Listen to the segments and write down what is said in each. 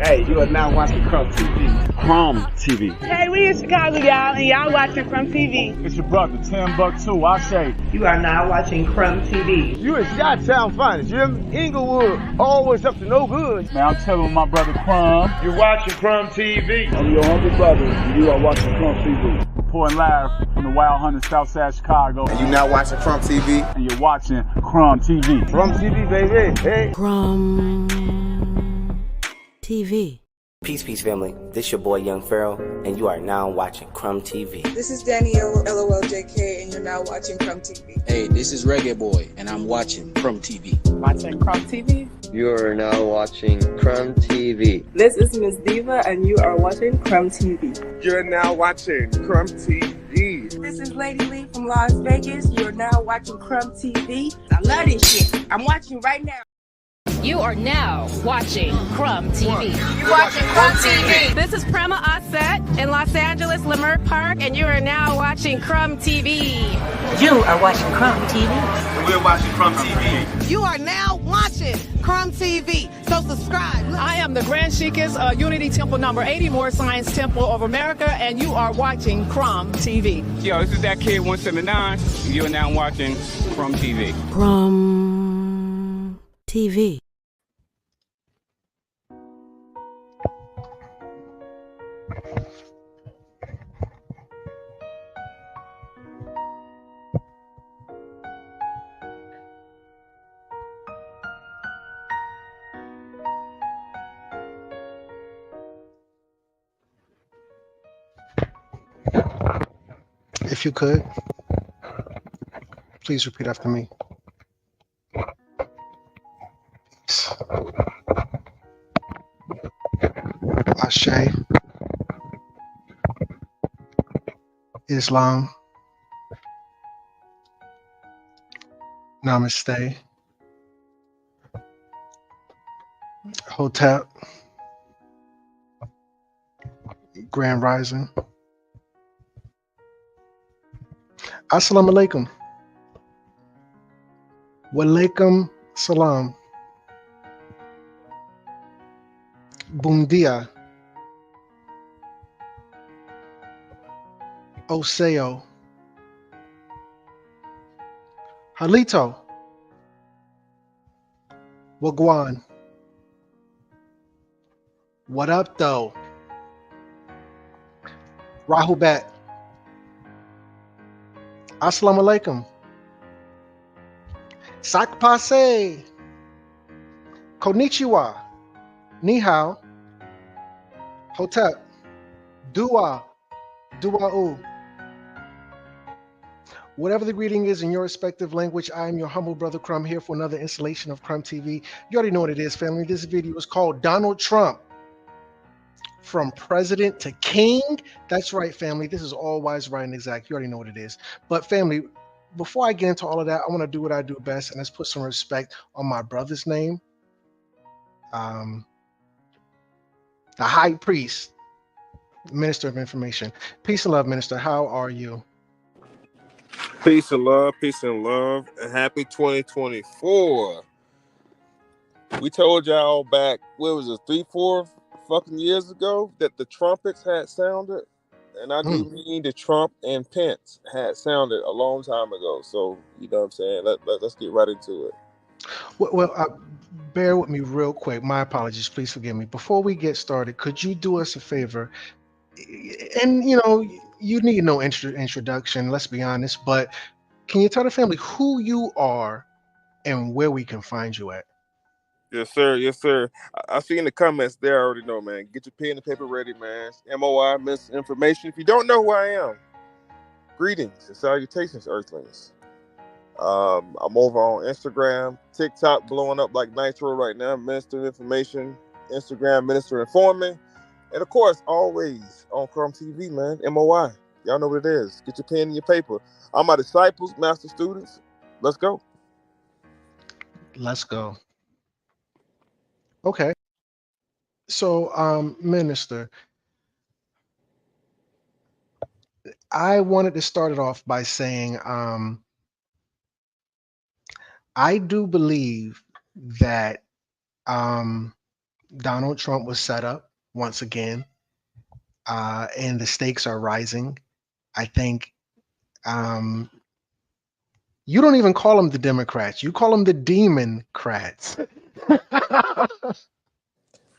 Hey, you are now watching Crumb TV. Crumb TV. Hey, we in Chicago, y'all, and y'all watching Crumb TV. It's your brother, Tim Buck 2, Ashe. You are now watching Crumb TV. You in Chi-Town finest, you hear me? Inglewood, always up to no good. Man, I'm telling my brother Crumb. You're watching Crumb TV. I'm your humble brother, and you are watching Crumb TV. Reporting live from the Wild Hunter Southside Chicago. And you now watching Crumb TV. And you're watching Crumb TV. Crumb TV, baby. Hey. Crumb TV. Peace, family. This your boy Young Pharaoh, and you are now watching Crumb TV. This is Danielle LOLJK, and you're now watching Crumb TV. Hey, this is Reggae Boy, and I'm watching Crumb TV. Watching Crumb TV. You are now watching Crumb TV. This is Miss Diva, and you are watching Crumb TV. You're now watching Crumb TV. This is Lady Lee from Las Vegas. You're now watching Crumb TV. I love this shit. I'm watching right now. You are now watching Crumb TV. You're watching Crumb TV. This is Prema Asset in Los Angeles, Leimert Park, and you are now watching Crumb TV. You are watching Crumb TV. We're watching Crumb TV. You are now watching Crumb TV. So subscribe. I am the Grand Sheikess, Unity Temple number 80, Moore Science Temple of America, and you are watching Crumb TV. Yo, this is that kid 179. You are now watching Crumb TV. Crumb TV. If you could, please repeat after me. Peace. Ashe. Islam. Namaste. Hotep. Grand Rising. Assalamu alaikum. Walaikum salam. Bom dia. Oseo. Halito. Wagwan. What up, though? Rahubat. Assalamu alaikum. Sakpase. Konnichiwa. Ni hao. Hotep. Dua. Dua'u. Whatever the greeting is in your respective language, I am your humble brother Crumb here for another installation of Crumb TV. You already know what it is, family. This video is called Donald Trump from President to King. That's right, family. This is all wise, right, and exact. You already know what it is. But family, before I get into all of that, I want to do what I do best, and let's put some respect on my brother's name. The High Priest, Minister of Information. Peace and love, Minister. How are you? Peace and love, and happy 2024. We told y'all back, what was it, 3-4 fucking years ago, that the trumpets had sounded, and I do mean the Trump and Pence had sounded a long time ago. So you know what I'm saying. Let's get right into it. Well, bear with me real quick. My apologies. Please forgive me. Before we get started, could you do us a favor? And you know, you need no introduction. Let's be honest. But can you tell the family who you are and where we can find you at? Yes, sir. Yes, sir. I see in the comments there. I already know, man. Get your pen and paper ready, man. M.O.I. misinformation. If you don't know who I am, greetings and salutations, Earthlings. I'm over on Instagram, TikTok, blowing up like Nitro right now. Minister of Information, Instagram, Minister Informing, and of course, always on Crumb TV, man. M.O.I. Y'all know what it is. Get your pen and your paper. All my disciples, master students. Let's go. Let's go. Okay. So, Minister, I wanted to start it off by saying, I do believe that Donald Trump was set up once again, and the stakes are rising. I think you don't even call them the Democrats. You call them the Demon-crats.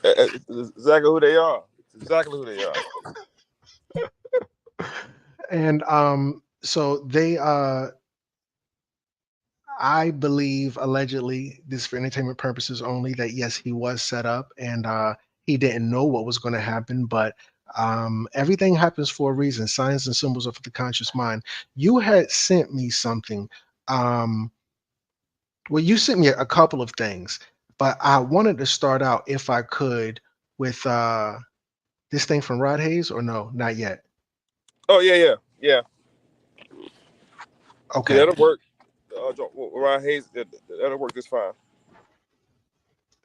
Exactly who they are. Exactly who they are. And so they I believe allegedly, this for entertainment purposes only, that yes, he was set up and he didn't know what was going to happen, but everything happens for a reason. Signs and symbols of the conscious mind. You had sent me something. Well, you sent me a couple of things, but I wanted to start out, if I could, with this thing from Rod Hayes, or no, not yet. Oh yeah. Okay, Yeah, that'll work. Ryan Hayes, that'll work just fine.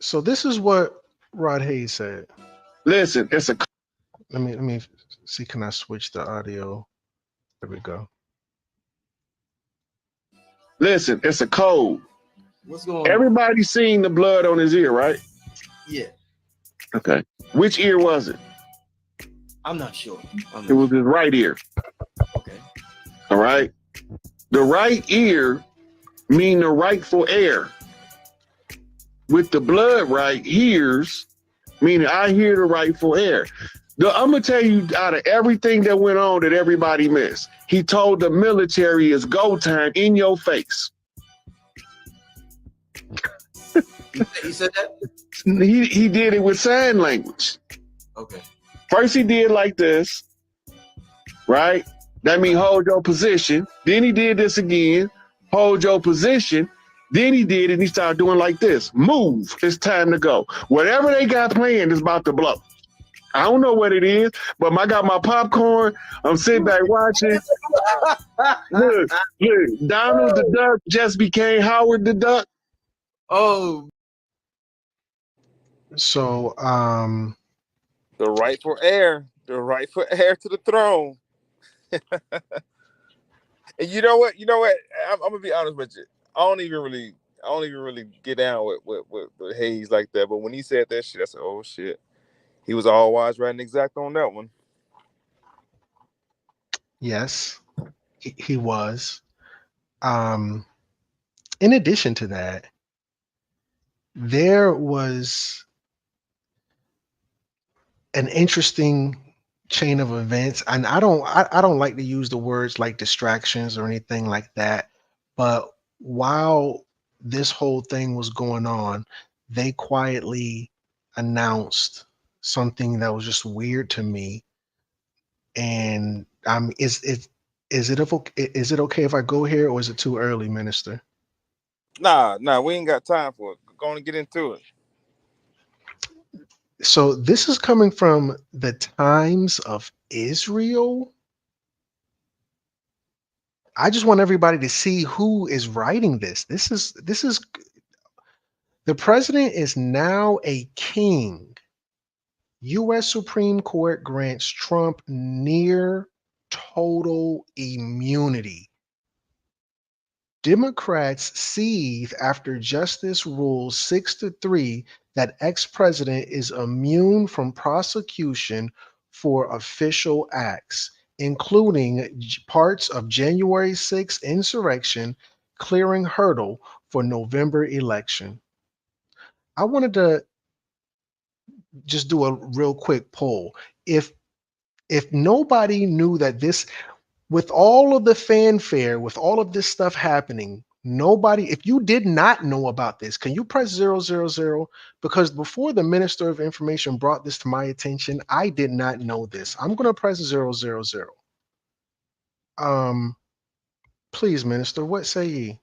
So this is what Rod Hayes said. Listen, it's a. Let me see. Can I switch the audio? There we go. Listen, it's a code. What's going on? Everybody's seen the blood on his ear, right? Yeah. Okay. Which ear was it? I'm not sure. It was his right ear. Okay. All right. The right ear mean the rightful heir. With the blood right ears, meaning I hear the rightful heir. I'm gonna tell you, out of everything that went on that everybody missed, he told the military it's go time in your face. He said that? He did it with sign language. Okay. First he did like this, right? That means hold your position. Then he did this again, hold your position. Then he did it and he started doing like this. Move, it's time to go. Whatever they got planned is about to blow. I don't know what it is, but I got my popcorn. I'm sitting back watching. Look, Donald the Duck just became Howard the Duck. Oh. So, the rightful heir to the throne. And you know what? I'm gonna be honest with you. I don't even really get down with Hayes like that. But when he said that shit, I said, "Oh shit." He was all wise, right, and exact on that one. Yes, he was. In addition to that, there was an interesting chain of events, and I don't like to use the words like distractions or anything like that, but while this whole thing was going on, they quietly announced something that was just weird to me. And is it okay if I go here, or is it too early, Minister? Nah, we ain't got time for it. Go on and get into it. So this is coming from the Times of Israel. I just want everybody to see who is writing this. This is the president is now a king. U.S. Supreme Court grants Trump near total immunity. Democrats seethe after justice rules 6-3 that ex-president is immune from prosecution for official acts, including parts of January 6th insurrection, clearing hurdle for November election. I wanted to just do a real quick poll. If nobody knew that this, with all of the fanfare, with all of this stuff happening, if you did not know about this, can you press 000? Because before the Minister of Information brought this to my attention, I did not know this. I'm going to press 000. Please, Minister, what say ye?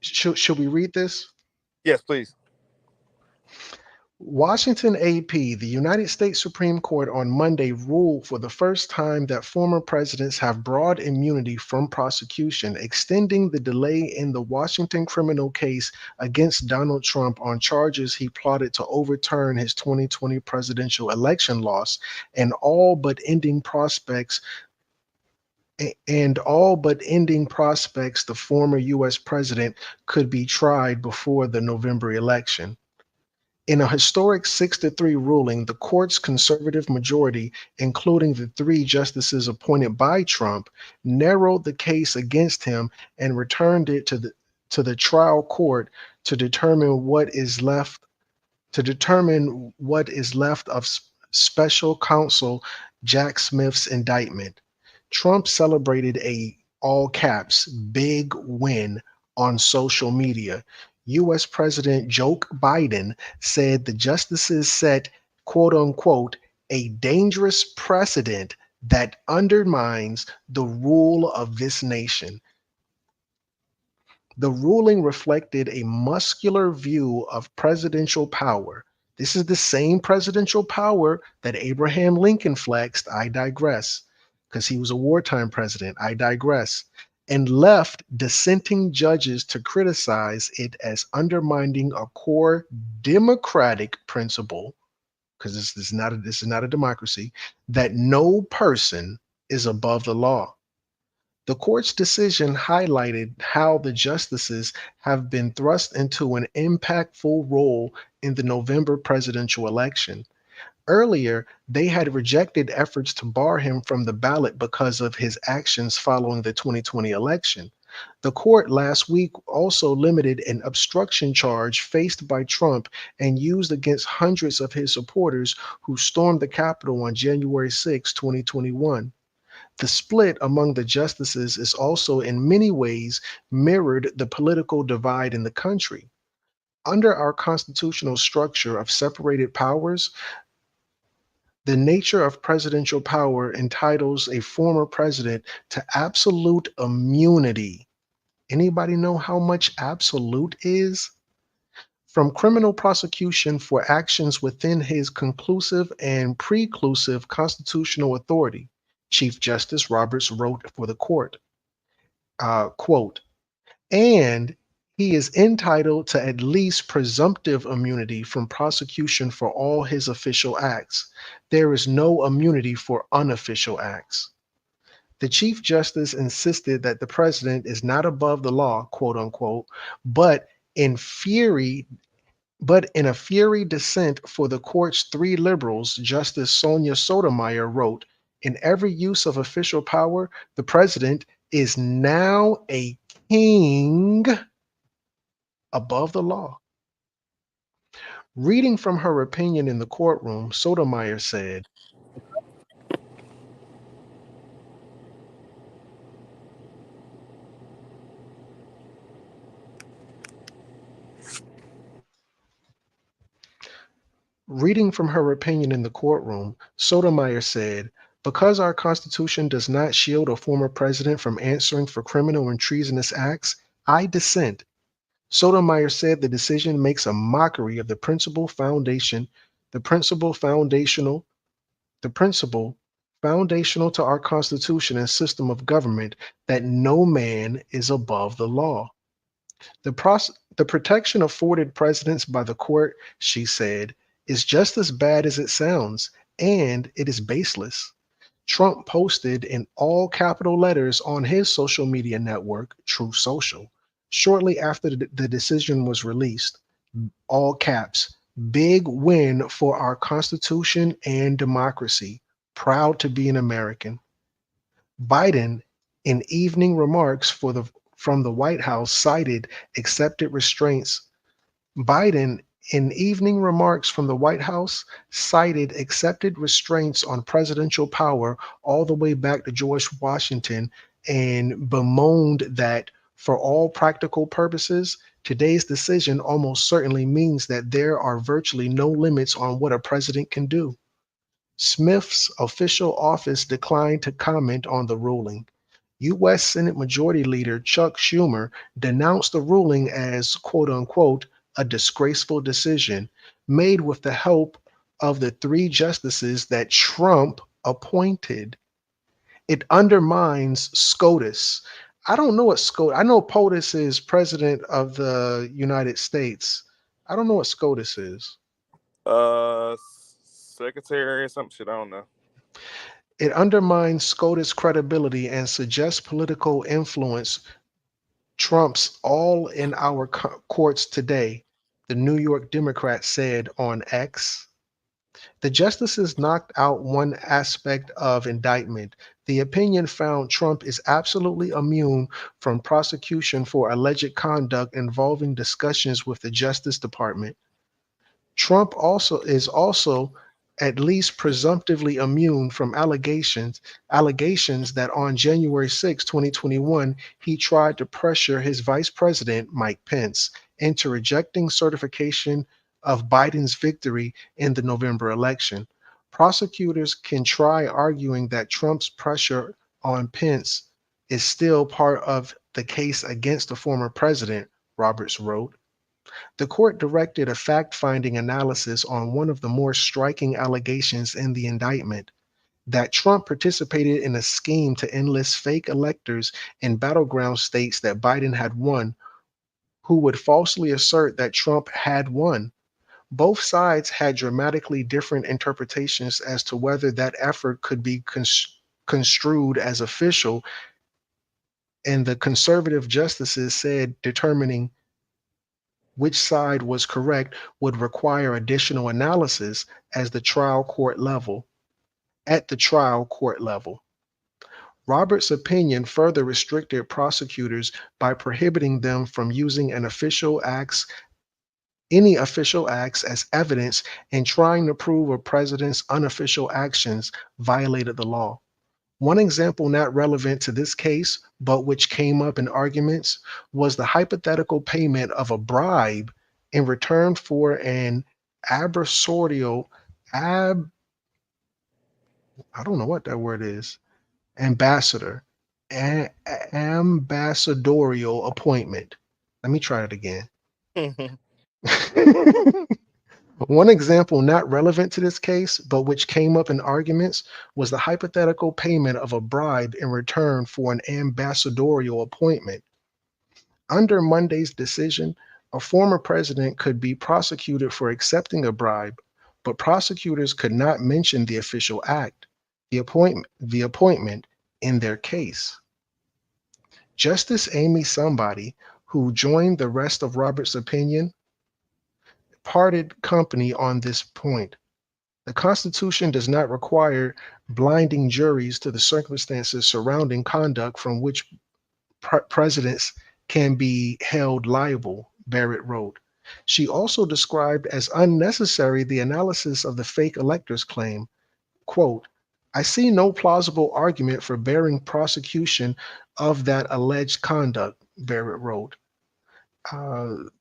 Should we read this? Yes, please. Washington AP, the United States Supreme Court on Monday ruled for the first time that former presidents have broad immunity from prosecution, extending the delay in the Washington criminal case against Donald Trump on charges he plotted to overturn his 2020 presidential election loss and all but ending prospects the former U.S. president could be tried before the November election. In a historic 6-3 ruling, the court's conservative majority, including the 3 justices appointed by Trump, narrowed the case against him and returned it to the trial court to determine what is left of special counsel Jack Smith's indictment. Trump celebrated a all caps big win on social media. US President Joe Biden said the justices set, quote unquote, a dangerous precedent that undermines the rule of this nation. The ruling reflected a muscular view of presidential power. This is the same presidential power that Abraham Lincoln flexed. I digress, because he was a wartime president. I digress. And left dissenting judges to criticize it as undermining a core democratic principle, because this is not a democracy, that no person is above the law. The court's decision highlighted how the justices have been thrust into an impactful role in the November presidential election. Earlier, they had rejected efforts to bar him from the ballot because of his actions following the 2020 election. The court last week also limited an obstruction charge faced by Trump and used against hundreds of his supporters who stormed the Capitol on January 6, 2021. The split among the justices is also in many ways mirrored the political divide in the country. Under our constitutional structure of separated powers, the nature of presidential power entitles a former president to absolute immunity. Anybody know how much absolute is? From criminal prosecution for actions within his conclusive and preclusive constitutional authority. Chief Justice Roberts wrote for the court, quote, and he is entitled to at least presumptive immunity from prosecution for all his official acts. There is no immunity for unofficial acts. The Chief Justice insisted that the president is not above the law, quote unquote, but in a fiery dissent for the court's 3 liberals, Justice Sonia Sotomayor wrote, in every use of official power, the president is now a king above the law. Reading from her opinion in the courtroom, Sotomayor said, because our Constitution does not shield a former president from answering for criminal and treasonous acts, I dissent. Sotomayor said the decision makes a mockery of the principle foundational to our Constitution and system of government that no man is above the law. The protection afforded presidents by the court, she said, is just as bad as it sounds, and it is baseless. Trump posted in all capital letters on his social media network, Truth Social, shortly after the decision was released, all caps, big win for our Constitution and democracy. Proud to be an American. Biden, in evening remarks from the White House, cited accepted restraints. Biden, in evening remarks from the White House, cited accepted restraints on presidential power all the way back to George Washington and bemoaned that, for all practical purposes, today's decision almost certainly means that there are virtually no limits on what a president can do. Smith's official office declined to comment on the ruling. U.S. Senate Majority Leader Chuck Schumer denounced the ruling as, quote unquote, a disgraceful decision made with the help of the 3 justices that Trump appointed. It undermines SCOTUS. I don't know what SCOTUS, I know POTUS is President of the United States. I don't know what SCOTUS is. Secretary or some shit, I don't know. It undermines SCOTUS credibility and suggests political influence trumps all in our courts today. The New York Democrat said on X, the justices knocked out one aspect of indictment. The opinion found Trump is absolutely immune from prosecution for alleged conduct involving discussions with the Justice Department. Trump is also at least presumptively immune from allegations that on January 6, 2021, he tried to pressure his vice president, Mike Pence, into rejecting certification of Biden's victory in the November election. Prosecutors can try arguing that Trump's pressure on Pence is still part of the case against the former president, Roberts wrote. The court directed a fact-finding analysis on one of the more striking allegations in the indictment, that Trump participated in a scheme to enlist fake electors in battleground states that Biden had won, who would falsely assert that Trump had won. Both sides had dramatically different interpretations as to whether that effort could be construed as official, and the conservative justices said determining which side was correct would require additional analysis at the trial court level. Roberts' opinion further restricted prosecutors by prohibiting them from using any official acts as evidence and trying to prove a president's unofficial actions violated the law. One example not relevant to this case, but which came up in arguments, was the hypothetical payment of a bribe in return for an ambassadorial appointment. Let me try it again. One example not relevant to this case, but which came up in arguments, was the hypothetical payment of a bribe in return for an ambassadorial appointment. Under Monday's decision, a former president could be prosecuted for accepting a bribe, but prosecutors could not mention the official act, the appointment in their case. Justice Amy Somebody, who joined the rest of Roberts' opinion, parted company on this point. The Constitution does not require blinding juries to the circumstances surrounding conduct from which presidents can be held liable, Barrett wrote. She also described as unnecessary the analysis of the fake electors claim. Quote, I see no plausible argument for bearing prosecution of that alleged conduct, Barrett wrote.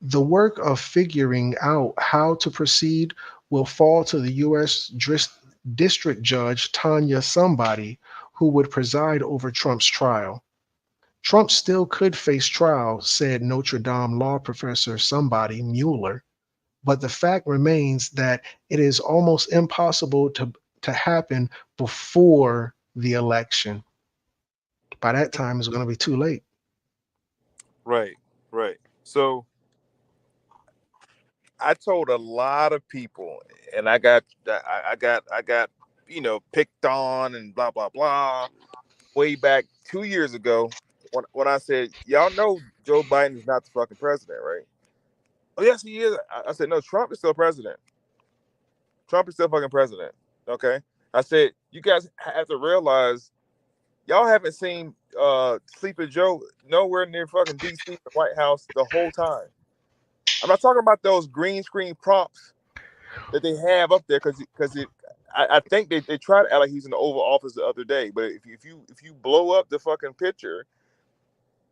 The work of figuring out how to proceed will fall to the U.S. District Judge Tanya Somebody, who would preside over Trump's trial. Trump still could face trial, said Notre Dame law professor Somebody Mueller, but the fact remains that it is almost impossible to happen before the election. By that time, it's going to be too late. Right. So I told a lot of people, and I got picked on and blah blah blah way back 2 years ago when I said, y'all know Joe Biden is not the fucking president, right? Oh yes, he is. I said, no, Trump is still president. Trump is still fucking president. Okay. I said, you guys have to realize y'all haven't seen Sleepy Joe nowhere near fucking DC, the White House, the whole time. I'm not talking about those green screen prompts that they have up there because I think they tried to act like he's in the Oval Office the other day. But if you blow up the fucking picture,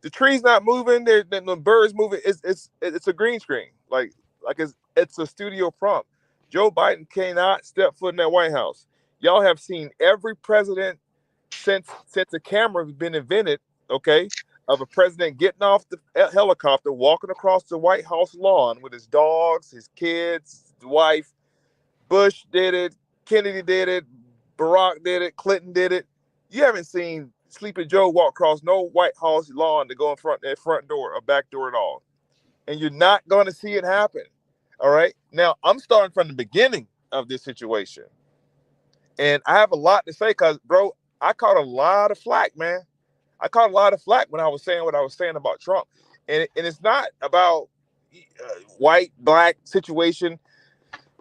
the tree's not moving. The birds moving. It's a green screen. Like it's a studio prompt. Joe Biden cannot step foot in that White House. Y'all have seen every president since the camera has been invented. Okay. Of a president getting off the helicopter, walking across the White House lawn with his dogs, his kids, his wife. Bush did it, Kennedy did it, Barack did it, Clinton did it. You haven't seen Sleepy Joe walk across no White House lawn to go in front that front door or back door at all. And you're not going to see it happen. All right? Now, I'm starting from the beginning of this situation. And I have a lot to say because, bro, I caught a lot of flack, man. I caught a lot of flack when I was saying what I was saying about Trump. And it's not about, white, black situation.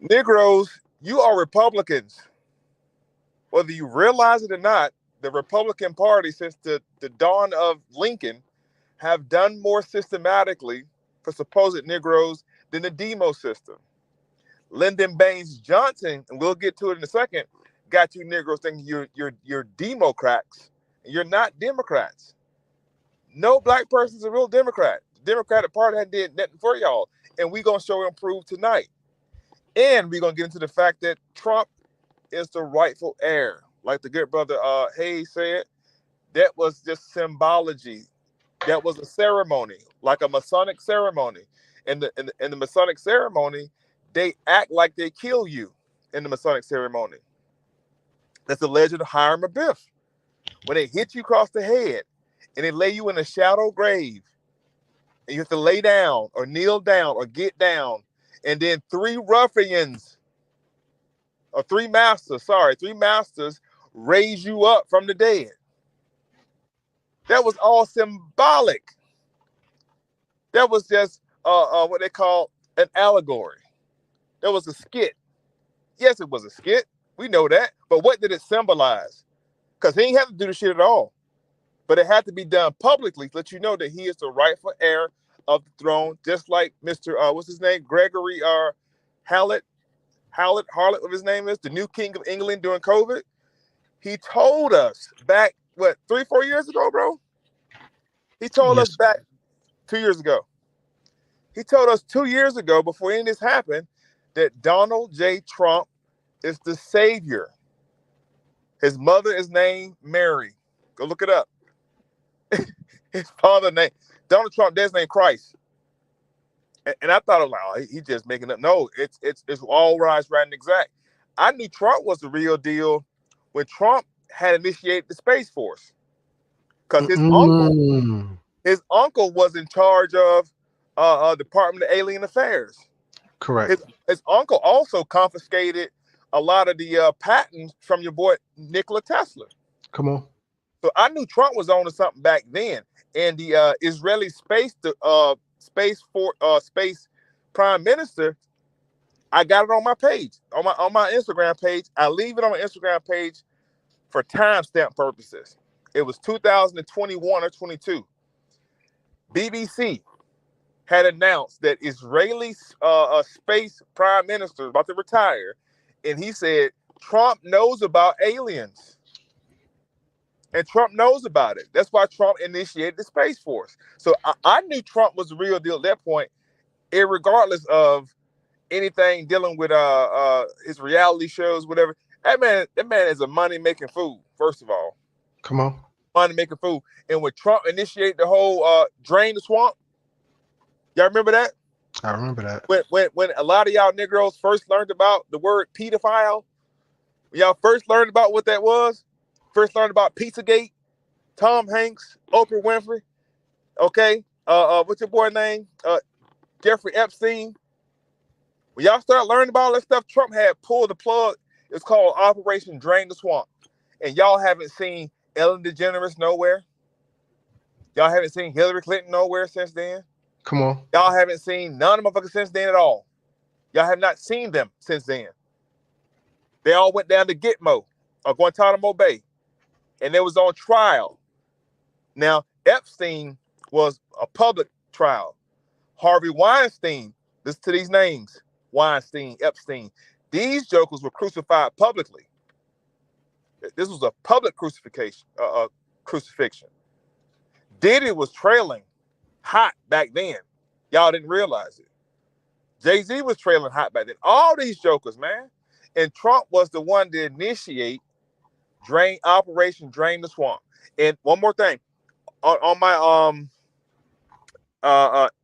Negroes, you are Republicans. Whether you realize it or not, the Republican Party, since the dawn of Lincoln, have done more systematically for supposed Negroes than the demo system. Lyndon Johnson, and we'll get to it in a second, got you Negroes thinking you're Democrats, and you're not Democrats. No black person's a real Democrat. The Democratic Party hadn't did nothing for y'all, and we're gonna show and prove tonight. And we're gonna get into the fact that Trump is the rightful heir, like the good brother Hayes said. That was just symbology. That was a ceremony, like a Masonic ceremony. In the Masonic ceremony, they act like they kill you in the Masonic ceremony. That's the legend of Hiram Abiff. When they hit you across the head and they lay you in a shallow grave, and you have to lay down or kneel down or get down, and then three masters raise you up from the dead. That was all symbolic. That was just what they call an allegory. That was a skit. Yes, it was a skit. We know that. But what did it symbolize? Because he ain't have to do the shit at all. But it had to be done publicly to let you know that he is the rightful heir of the throne, just like Mr. What's his name? Gregory Hallett, what his name is, the new king of England during COVID. He told us back, 3-4 years ago, bro? He told us back 2 years ago. He told us 2 years ago, before any of this happened, that Donald J. Trump is the savior. His mother is named Mary. Go look it up. His father name, Donald Trump, dad's name Christ. And I thought, he's just making up. No, it's all right and exact. I knew Trump was the real deal when Trump had initiated the Space Force. Because his uncle was in charge of Department of Alien Affairs. Correct. His uncle also confiscated a lot of the patents from your boy Nikola Tesla. Come on. So I knew Trump was on to something back then. And the Israeli space prime minister, I got it on my page, on my Instagram page. I leave it on my Instagram page for timestamp purposes. It was 2021 or 22. BBC had announced that Israeli space prime minister is about to retire, and he said Trump knows about aliens. And Trump knows about it. That's why Trump initiated the Space Force. So I knew Trump was the real deal at that point, irregardless of anything dealing with his reality shows, whatever. That man is a money-making fool, first of all. Come on. Money-making fool. And when Trump initiated the whole drain the swamp, y'all remember that? I remember that. When a lot of y'all Negroes first learned about the word pedophile, when y'all first learned about what that was, first learned about Pizzagate, Tom Hanks, Oprah Winfrey, okay? What's your boy name? Jeffrey Epstein. When y'all start learning about all that stuff, Trump had pulled the plug. It's called Operation Drain the Swamp. And y'all haven't seen Ellen DeGeneres nowhere. Y'all haven't seen Hillary Clinton nowhere since then. Come on. Y'all haven't seen none of them motherfuckers since then at all. Y'all have not seen them since then. They all went down to Gitmo or Guantanamo Bay. And they was on trial. Now, Epstein was a public trial. Harvey Weinstein, listen to these names, Weinstein, Epstein. These jokers were crucified publicly. This was a public crucifixion. Diddy was trailing hot back then. Y'all didn't realize it. Jay-Z was trailing hot back then. All these jokers, man. And Trump was the one to initiate Operation Drain the Swamp. And one more thing, on my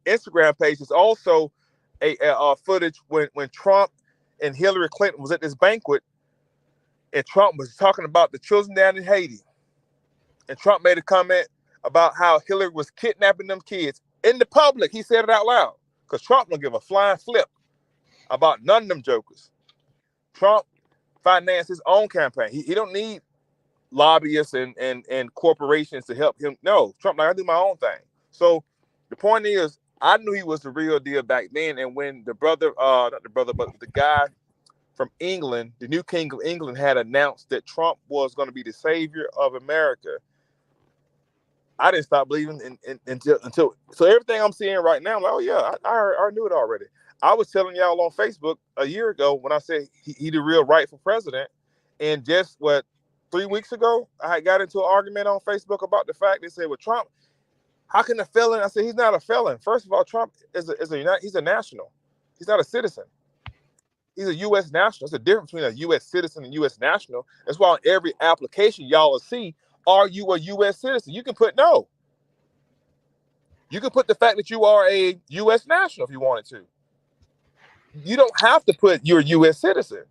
Instagram page is also a footage when Trump and Hillary Clinton was at this banquet, and Trump was talking about the children down in Haiti, and Trump made a comment about how Hillary was kidnapping them kids in the public. He said it out loud because Trump don't give a flying flip about none of them jokers. Trump financed his own campaign. He don't need lobbyists and corporations to help him. No, Trump, I do my own thing. So the point is, I knew he was the real deal back then. And when the brother, not the brother, but the guy from England, the new king of England, had announced that Trump was going to be the savior of America, I didn't stop believing until so everything I'm seeing right now, I'm like, oh yeah, I knew it already. I was telling y'all on Facebook a year ago when I said he the real rightful president, and just 3 weeks ago, I got into an argument on Facebook about the fact they said, well, Trump, how can a felon? I said, he's not a felon. First of all, Trump he's a national. He's not a citizen. He's a U.S. national. There's a difference between a U.S. citizen and U.S. national. That's why on every application y'all will see, are you a U.S. citizen? You can put no. You can put the fact that you are a U.S. national if you wanted to. You don't have to put you're a U.S. citizen.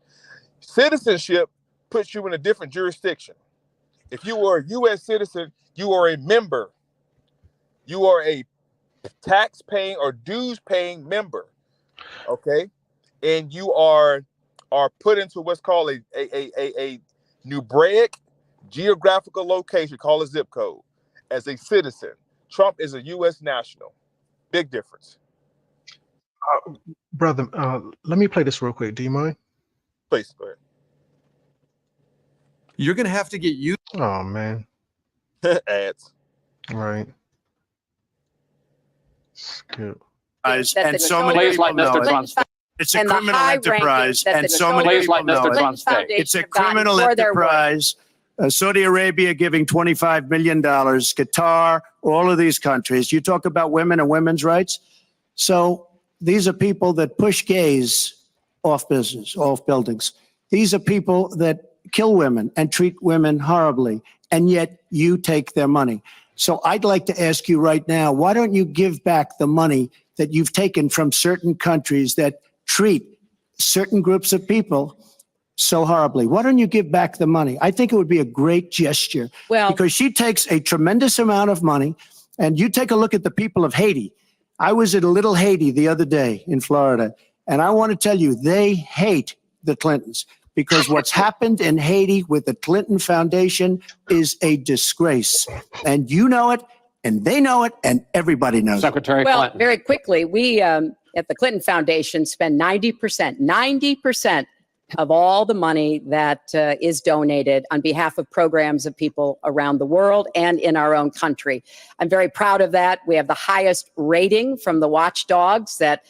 Citizenship puts you in a different jurisdiction. If you are a U.S. citizen, you are a member. You are a tax-paying or dues-paying member, okay? And you are put into what's called a numeric geographical location, called a zip code, as a citizen. Trump is a U.S. national. Big difference. Brother, let me play this real quick. Do you mind? Please, go ahead. You're going to have to get used. Oh, man. Ads. Right. Skip. And so many people know it. It's a criminal enterprise, and so many people know it. It's a criminal enterprise. Saudi Arabia giving $25 million, Qatar, all of these countries. You talk about women and women's rights. So these are people that push gays off buildings. These are people that kill women and treat women horribly, and yet you take their money. So I'd like to ask you right now, why don't you give back the money that you've taken from certain countries that treat certain groups of people so horribly? Why don't you give back the money? I think it would be a great gesture. Well, because she takes a tremendous amount of money, and you take a look at the people of Haiti. I was at a little Haiti the other day in Florida, and I want to tell you, they hate the Clintons, because what's happened in Haiti with the Clinton Foundation is a disgrace. And you know it, and they know it, and everybody knows Secretary it. Well, Clinton. Very quickly, we at the Clinton Foundation spend 90% of all the money that is donated on behalf of programs of people around the world and in our own country. I'm very proud of that. We have the highest rating from the watchdogs that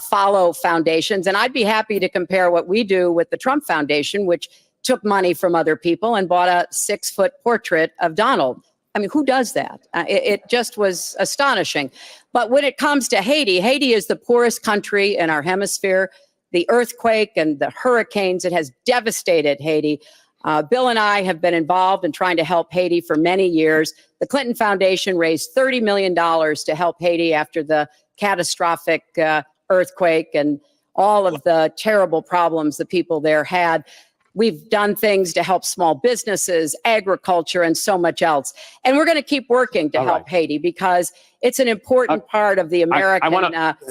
follow foundations. And I'd be happy to compare what we do with the Trump Foundation, which took money from other people and bought a 6-foot portrait of Donald. I mean, who does that? It just was astonishing. But when it comes to Haiti, Haiti is the poorest country in our hemisphere. The earthquake and the hurricanes, it has devastated Haiti. Bill and I have been involved in trying to help Haiti for many years. The Clinton Foundation raised $30 million to help Haiti after the catastrophic earthquake and all of the terrible problems the people there had. We've done things to help small businesses, agriculture, and so much else. And we're going to keep working to help Haiti because it's an important part of the American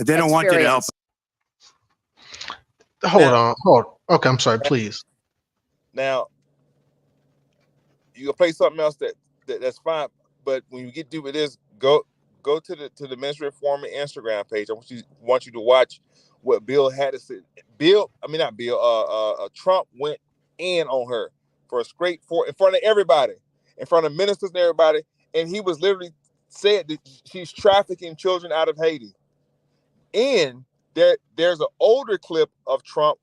They don't want you to help. Hold on. Okay, I'm sorry, please. Now, you can play something else that's fine, but when you get through with this, go to the Ministry of Reform Instagram page. I want you to watch what Bill had to say. Trump went in on her for a straight in front of everybody, in front of ministers and everybody, and he was literally said that she's trafficking children out of Haiti. And there's an older clip of Trump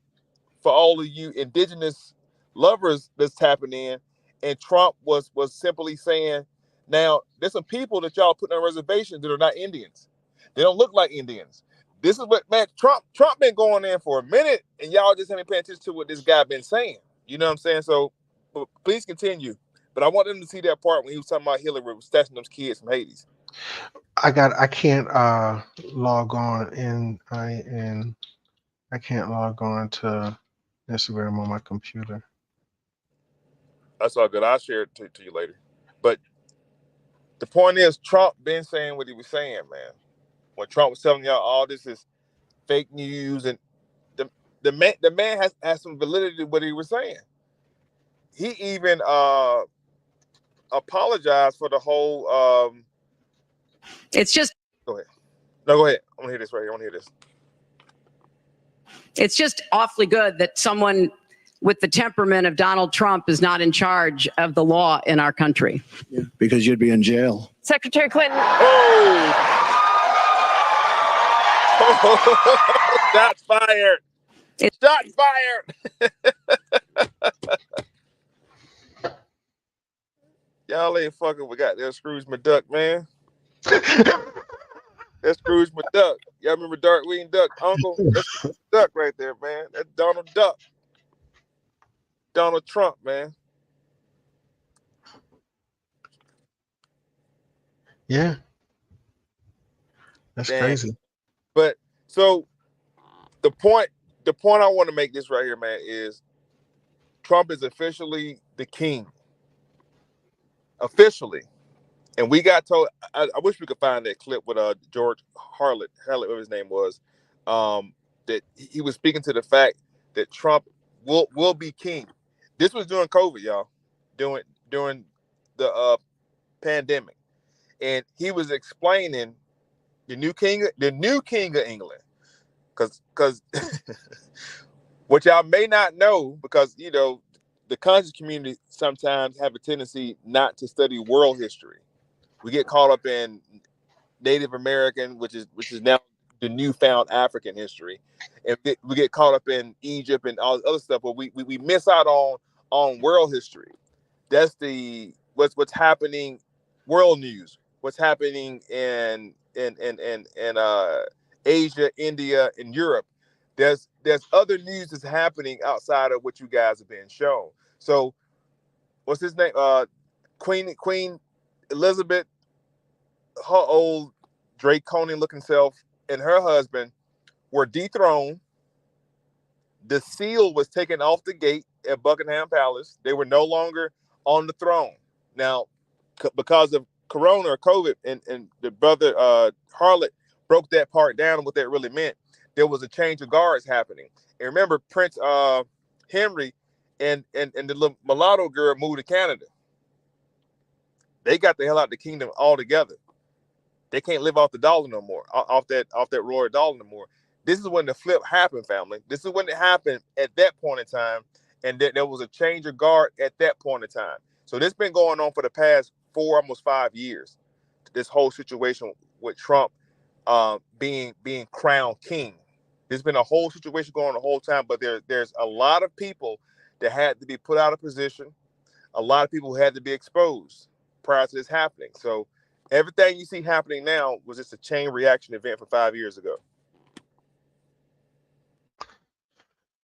for all of you indigenous lovers that's tapping in, and Trump was simply saying, now there's some people that y'all put on reservations that are not Indians. They don't look like Indians. This is what, man, Trump been going in for a minute, and y'all just haven't paid attention to what this guy been saying. You know what I'm saying? So please continue. But I want them to see that part when he was talking about Hillary was snatching those kids from Haiti. I can't log on I can't log on to Instagram on my computer. That's all good. I'll share it to you later. But the point is, Trump been saying what he was saying, man. When Trump was telling y'all all this is fake news, and the man has some validity to what he was saying. He even apologized for the whole. It's just. Go ahead. No, go ahead. I want to hear this right here. I want to hear this. It's just awfully good that someone with the temperament of Donald Trump is not in charge of the law in our country. Yeah, because you'd be in jail. Secretary Clinton. Shots fired. Shots fired. Y'all ain't fucking with goddamn Scrooge McDuck, man. That's Scrooge McDuck. Y'all remember Darkwing Duck, Uncle? That's Duck right there, man. That's Donald Duck. Donald Trump, man. Yeah. That's crazy. But so the point I want to make this right here, man, is Trump is officially the king. Officially. And we got told, I wish we could find that clip with George Harlot, whatever his name was, that he was speaking to the fact that Trump will be king. This was during COVID, y'all, during the pandemic. And he was explaining the new king of England. Because what y'all may not know, because, you know, the conscious community sometimes have a tendency not to study world history. We get caught up in Native American, which is now the newfound African history, and we get caught up in Egypt and all this other stuff. But we miss out on world history. That's what's happening, world news. What's happening in Asia, India, and Europe. There's other news that's happening outside of what you guys have been shown. So, what's his name? Queen Elizabeth, her old draconian-looking self, and her husband were dethroned. The seal was taken off the gate at Buckingham Palace. They were no longer on the throne. Now, because of Corona or COVID, and the brother Harlot broke that part down and what that really meant, there was a change of guards happening. And remember, Prince Henry and the little mulatto girl moved to Canada. They got the hell out of the kingdom altogether. They can't live off the dollar no more, off that royal dollar no more. This is when the flip happened, family. This is when it happened at that point in time, and there was a change of guard at that point in time. So this has been going on for the past 4, almost 5 years. This whole situation with Trump being crowned king. There's been a whole situation going on the whole time, but there's a lot of people that had to be put out of position. A lot of people who had to be exposed prior to this happening. So everything you see happening now was just a chain reaction event from 5 years ago.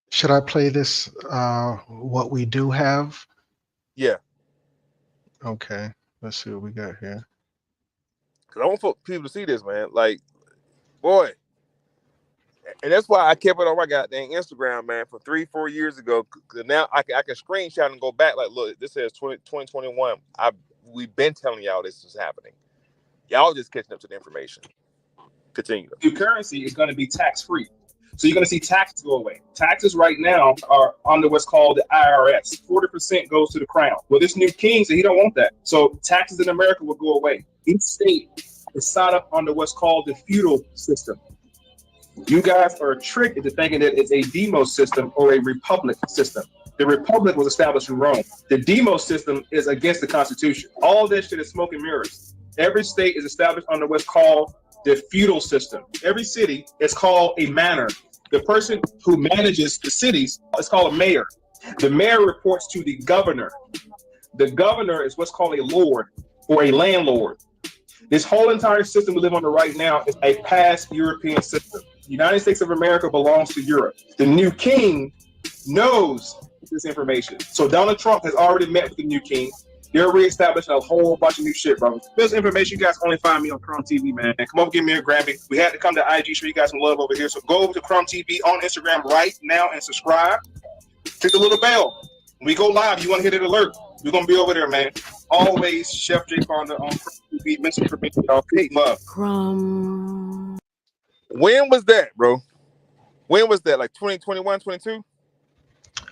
Should I play this, what we do have? Yeah. Okay. Let's see what we got here. Because I want people to see this, man. Like, boy. And that's why I kept it on my goddamn Instagram, man, from 3-4 years ago. Cause now I can screenshot and go back. Like, look, this says 2021. We've been telling y'all this is happening. Y'all just catching up to the information. Continue. New currency is going to be tax-free. So you're going to see taxes go away. Taxes right now are under what's called the IRS. 40% goes to the crown. Well, this new king said he don't want that. So taxes in America will go away. Each state is set up under what's called the feudal system. You guys are tricked into thinking that it's a demos system or a republic system. The republic was established in Rome. The demos system is against the Constitution. All this shit is smoke and mirrors. Every state is established under what's called the feudal system. Every city is called a manor. The person who manages the cities is called a mayor. The mayor reports to the governor. The governor is what's called a lord or a landlord. This whole entire system we live under right now is a past European system. The United States of America belongs to Europe. The new king knows this information. So Donald Trump has already met with the new king. They're reestablishing a whole bunch of new shit, bro. This information, you guys only find me on Chrome TV, man. Come over, give me a Grammy. We had to come to IG, show you guys some love over here. So go over to Chrome TV on Instagram right now and subscribe. Click the little bell. When we go live, you want to hit an alert. We're going to be over there, man. Always Chef J Fonda on Chrome TV. Mention for me, y'all. Peace, love. Chrome. When was that, bro? When was that? Like 2021, 22?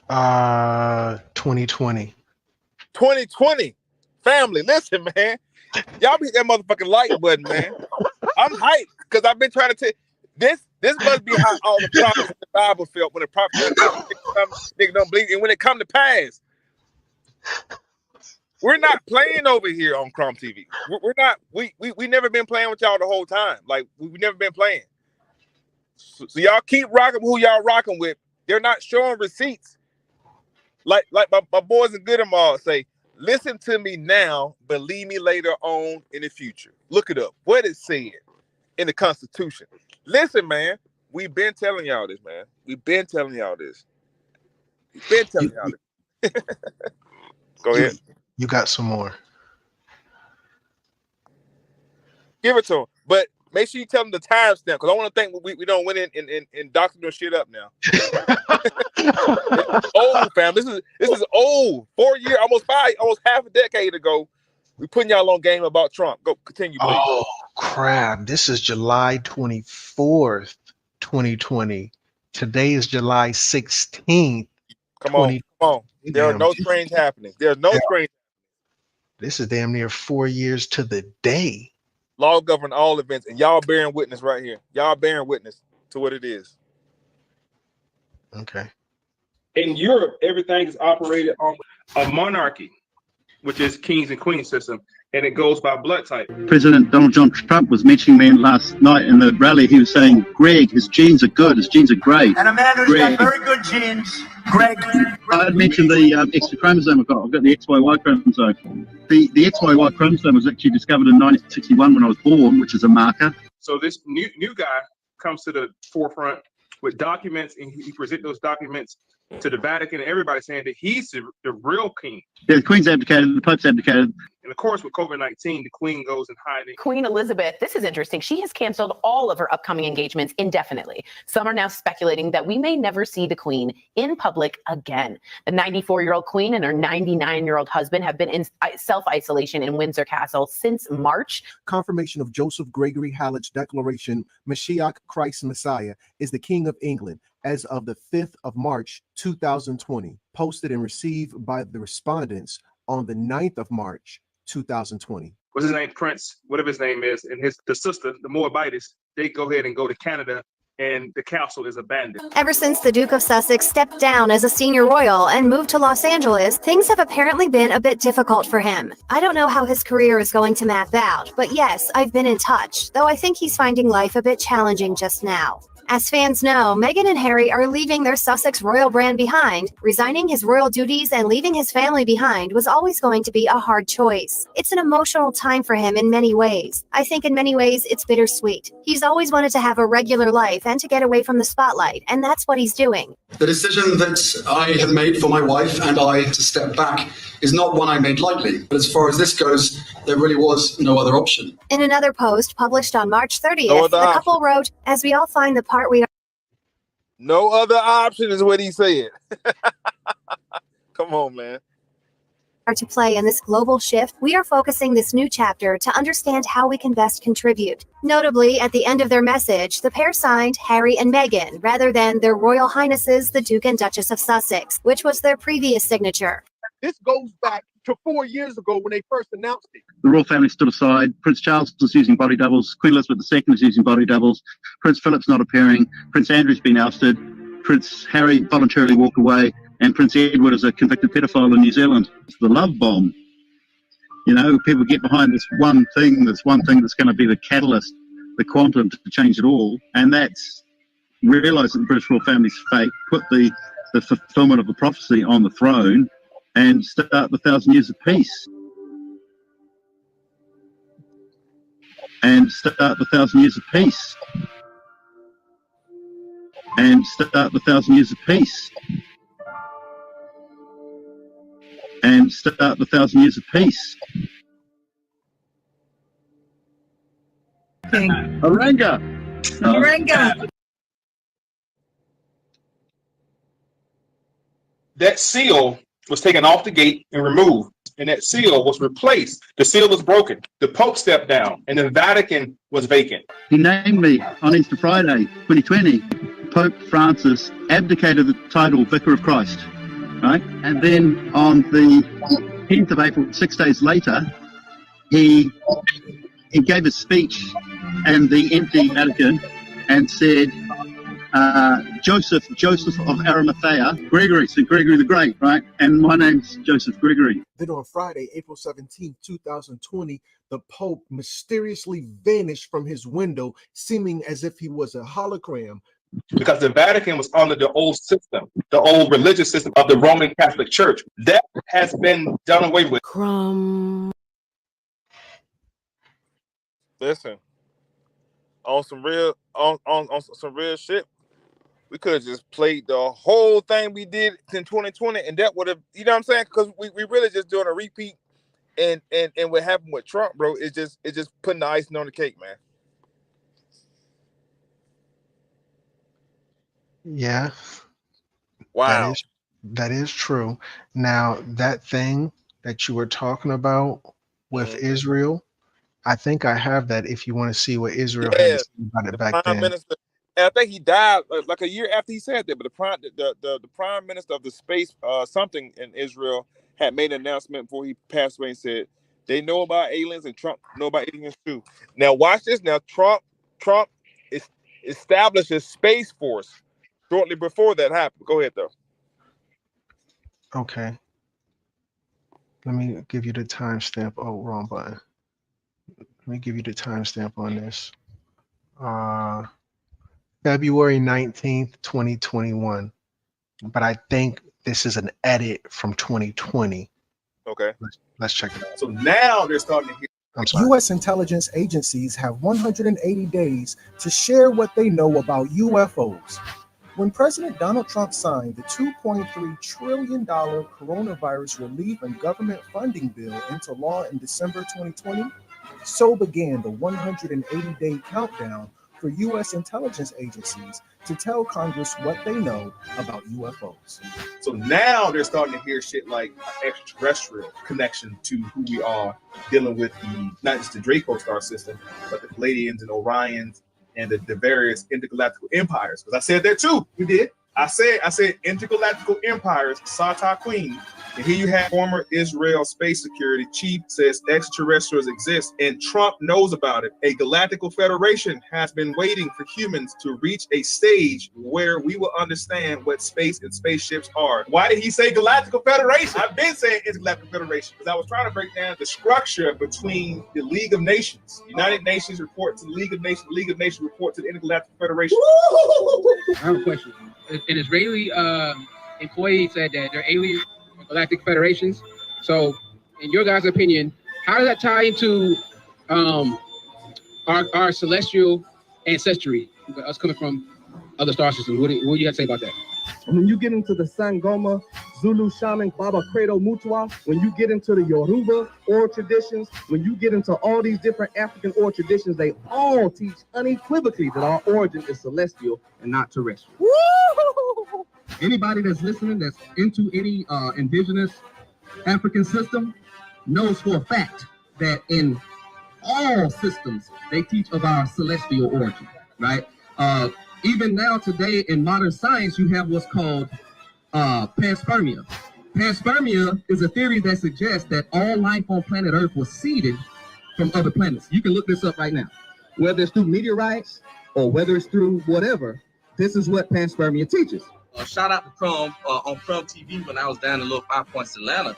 2020. 2020. Family, listen, man. Y'all beat that motherfucking like button, man. I'm hyped because I've been trying to tell this must be how all the prophets in the Bible felt when the prophets niggas don't believe. And when it come to pass, we're not playing over here on Crumb TV. We're not. We never been playing with y'all the whole time. Like we've never been playing. So y'all keep rocking who y'all rocking with. They're not showing receipts. Like my boys in Goodemall say, listen to me now, believe me later on in the future. Look it up. What it said in the Constitution. Listen, man, we've been telling y'all this, man. We've been telling y'all this. We've been telling y'all this. Go ahead. You got some more. Give it to them. But make sure you tell them the timestamp, because I want to think we don't went in and doctor shit up now. It's old, fam. This is old. 4 years, almost half a decade ago. We putting y'all on game about Trump. Go continue, please. Oh crap! This is July 24th, 2020. Today is July 16th. Come on. There are no strange happenings. There's no strange. This is damn near 4 years to the day. Law govern all events, and y'all bearing witness right here. Y'all bearing witness to what it is. Okay. In Europe, everything is operated on a monarchy, which is kings and queens system, and it goes by blood type. President Donald John Trump was mentioning me last night in the rally. He was saying, Greg, his genes are good. His genes are great. And a man who's got very good genes, Greg. I had mentioned the extra chromosome I've got. I've got the XYY chromosome. The XYY chromosome was actually discovered in 1961 when I was born, which is a marker. So this new guy comes to the forefront with documents, and he presents those documents to the Vatican and everybody, saying that he's the real king. Yeah, the Queen's abdicated, the Pope's abdicated. And of course, with COVID-19, the Queen goes in hiding. Queen Elizabeth, this is interesting. She has canceled all of her upcoming engagements indefinitely. Some are now speculating that we may never see the Queen in public again. The 94-year-old Queen and her 99-year-old husband have been in self-isolation in Windsor Castle since March. Confirmation of Joseph Gregory Hallett's declaration, Mashiach, Christ Messiah, is the King of England, as of the 5th of March, 2020, posted and received by the respondents on the 9th of March, 2020. What's his name? Prince, whatever his name is, and the sister, the Moabites, they go ahead and go to Canada, and the council is abandoned. Ever since the Duke of Sussex stepped down as a senior royal and moved to Los Angeles, things have apparently been a bit difficult for him. I don't know how his career is going to map out, but yes, I've been in touch, though I think he's finding life a bit challenging just now. As fans know, Meghan and Harry are leaving their Sussex royal brand behind. Resigning his royal duties and leaving his family behind was always going to be a hard choice. It's an emotional time for him in many ways. I think in many ways it's bittersweet. He's always wanted to have a regular life and to get away from the spotlight, and that's what he's doing. The decision that I have made for my wife and I to step back is not one I made lightly. But as far as this goes, there really was no other option. In another post published on March 30th, the couple wrote, "As we all find the part we are..." No other option is what he said. Come on, man. To play in this global shift, we are focusing this new chapter to understand how we can best contribute. Notably, at the end of their message, the pair signed Harry and Meghan rather than their Royal Highnesses, the Duke and Duchess of Sussex, which was their previous signature. This goes back to 4 years ago when they first announced it. The royal family stood aside. Prince Charles was using body doubles. Queen Elizabeth II is using body doubles. Prince Philip's not appearing. Prince Andrew's been ousted. Prince Harry voluntarily walked away. And Prince Edward is a convicted pedophile in New Zealand. It's the love bomb. You know, people get behind this one thing that's going to be the catalyst, the quantum to change it all. And that's realise that the British royal family's fate, put the fulfillment of the prophecy on the throne, and start the 1,000 years of peace. And start the 1,000 years of peace. And start the 1,000 years of peace. And start the 1,000 years of peace. Orenga! Orenga! That seal was taken off the gate and removed, and that seal was replaced. The seal was broken. The Pope stepped down, and the Vatican was vacant. He named me on Easter Friday, 2020. Pope Francis abdicated the title Vicar of Christ, right? And then on the 10th of April, 6 days later, he gave a speech and the empty Vatican and said, Joseph of Arimathea, Gregory, so Gregory the Great, right? And my name's Joseph Gregory. Then on Friday, April 17, 2020, the Pope mysteriously vanished from his window, seeming as if he was a hologram. Because the Vatican was under the old system, the old religious system of the Roman Catholic Church. That has been done away with. Listen, on some real some real shit, we could have just played the whole thing we did in 2020, and that would have, you know what I'm saying? Because we really just doing a repeat, and what happened with Trump, bro, is just putting the icing on the cake, man. Yeah. Wow. That is true. Now, that thing that you were talking about with Israel, I think I have that if you want to see what Israel had to say about it back then. Minister, and I think he died like a year after he said that, but the prime minister of the space something in Israel had made an announcement before he passed away and said they know about aliens and Trump know about aliens too. Now watch this. Now Trump established a space force shortly before that happened. Go ahead though. Okay. Let me give you the timestamp. Oh, wrong button. Let me give you the timestamp on this. February 19th, 2021. But I think this is an edit from 2020. Okay. Let's check it out. So now they're starting to hear. U.S. intelligence agencies have 180 days to share what they know about UFOs. When President Donald Trump signed the $2.3 trillion coronavirus relief and government funding bill into law in December 2020, so began the 180-day countdown for U.S. intelligence agencies to tell Congress what they know about UFOs. So now they're starting to hear shit like extraterrestrial connection to who we are, dealing with not just the Draco star system, but the Palladians and Orions and the various intergalactic empires. Because I said that too. You did. I said intergalactic empires, Sata Queen. And here you have former Israel space security chief says extraterrestrials exist, and Trump knows about it. A galactical federation has been waiting for humans to reach a stage where we will understand what space and spaceships are. Why did he say galactical federation? I've been saying intergalactic federation because I was trying to break down the structure between the League of Nations. United Nations report to the League of Nations. The League of Nations report to the Intergalactic Federation. I have a question. An Israeli employee said that they're alien galactic federations. So, in your guys' opinion, how does that tie into our celestial ancestry, us coming from other star systems? What do you have to say about that? When you get into the Sangoma, Zulu Shaman, Baba Credo Mutua, when you get into the Yoruba oral traditions, when you get into all these different African oral traditions, they all teach unequivocally that our origin is celestial and not terrestrial. Woo! Anybody that's listening that's into any indigenous African system knows for a fact that in all systems, they teach of our celestial origin, right? Even now today in modern science, you have what's called panspermia. Panspermia is a theory that suggests that all life on planet Earth was seeded from other planets. You can look this up right now. Whether it's through meteorites or whether it's through whatever, this is what panspermia teaches. Shout out to Crumb on Crumb TV when I was down in Little 5 Points, Atlanta,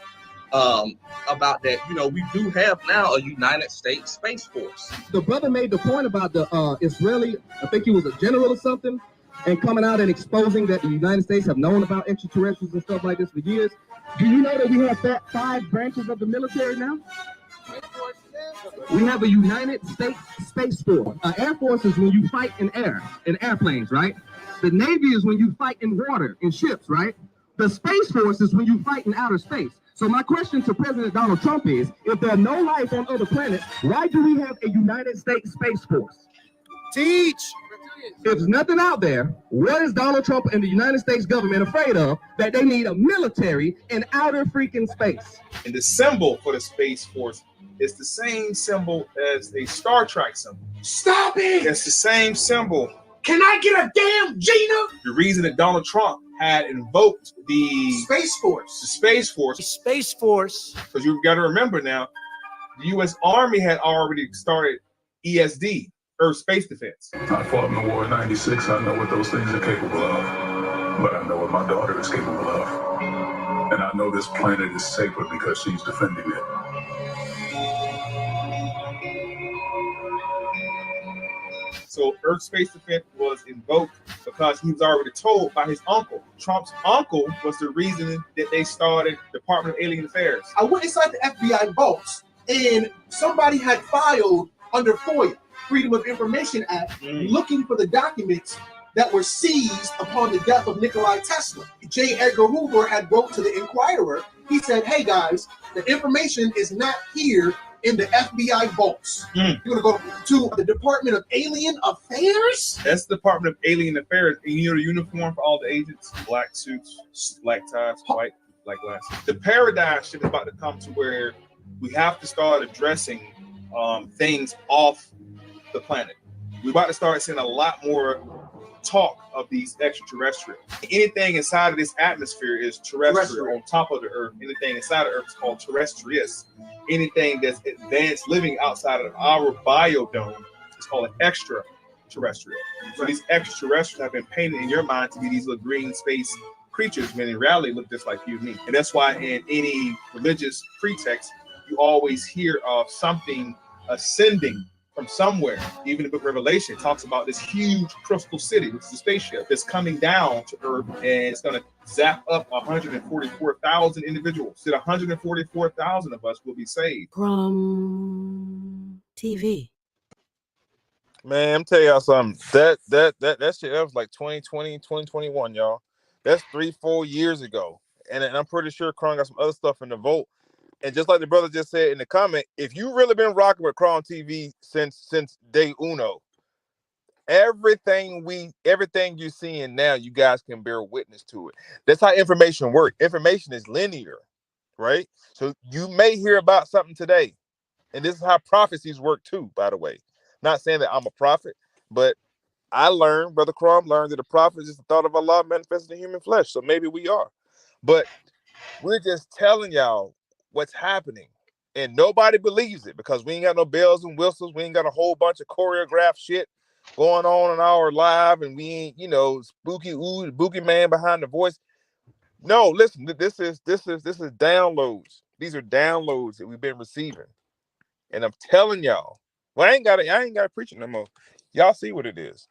about that. You know, we do have now a United States Space Force. The brother made the point about the Israeli, I think he was a general or something, and coming out and exposing that the United States have known about extraterrestrials and stuff like this for years. Do you know that we have 5 branches of the military now? We have a United States Space Force. Air Force is when you fight in air, in airplanes, right? The Navy is when you fight in water, in ships, right? The Space Force is when you fight in outer space. So my question to President Donald Trump is, if there's no life on other planets, why do we have a United States Space Force? Teach! If there's nothing out there, what is Donald Trump and the United States government afraid of that they need a military in outer freaking space? And the symbol for the Space Force is the same symbol as a Star Trek symbol. Stop it! It's the same symbol. Can I get a damn Gina? The reason that Donald Trump had invoked the Space Force. The Space Force. Space Force. Because you've got to remember now, the U.S. Army had already started ESD, Earth space defense. I fought in the war in '96. I know what those things are capable of. But I know what my daughter is capable of. And I know this planet is safer because she's defending it. So Earth space defense was invoked because he was already told by his uncle. Trump's uncle was the reason that they started Department of Alien Affairs. I went inside the FBI vaults, and somebody had filed under FOIA, Freedom of Information Act, looking for the documents that were seized upon the death of Nikola Tesla. J. Edgar Hoover had wrote to the Inquirer. He said, hey guys, the information is not here in the FBI vaults. You're gonna go to the Department of Alien Affairs? That's the Department of Alien Affairs. And you know the uniform for all the agents? Black suits, black ties, white, black glasses. The paradigm shift is about to come to where we have to start addressing things off the planet. We're about to start seeing a lot more talk of these extraterrestrials. Anything inside of this atmosphere is terrestrial. On top of the Earth. Anything inside of Earth is called terrestrius. Anything that's advanced living outside of our biodome is called an extraterrestrial. So these extraterrestrials have been painted in your mind to be these little green space creatures, when in reality look just like you and me. And that's why in any religious pretext, you always hear of something ascending from somewhere. Even the book of Revelation talks about this huge crystal city, which is a spaceship that's coming down to Earth, and it's going to zap up 144,000 individuals. So 144,000 of us will be saved. From TV. Man, I'm telling y'all something. That shit, that was like 2020, 2021, y'all. That's 3-4 years ago. And I'm pretty sure Kron got some other stuff in the vote. And just like the brother just said in the comment, if you really been rocking with Crown TV since day uno, everything you're seeing now, you guys can bear witness to it. That's how information works. Information is linear, right? So you may hear about something today, and this is how prophecies work too, by the way. Not saying that I'm a prophet, but I learned, Brother Crom learned that a prophet is the thought of Allah manifested in human flesh. So maybe we are. But we're just telling y'all what's happening. And nobody believes it because we ain't got no bells and whistles. We ain't got a whole bunch of choreographed shit going on in our live, and we ain't, spooky man behind the voice. No, listen, this is downloads. These are downloads that we've been receiving. And I'm telling y'all, well, I ain't got to preach it no more. Y'all see what it is.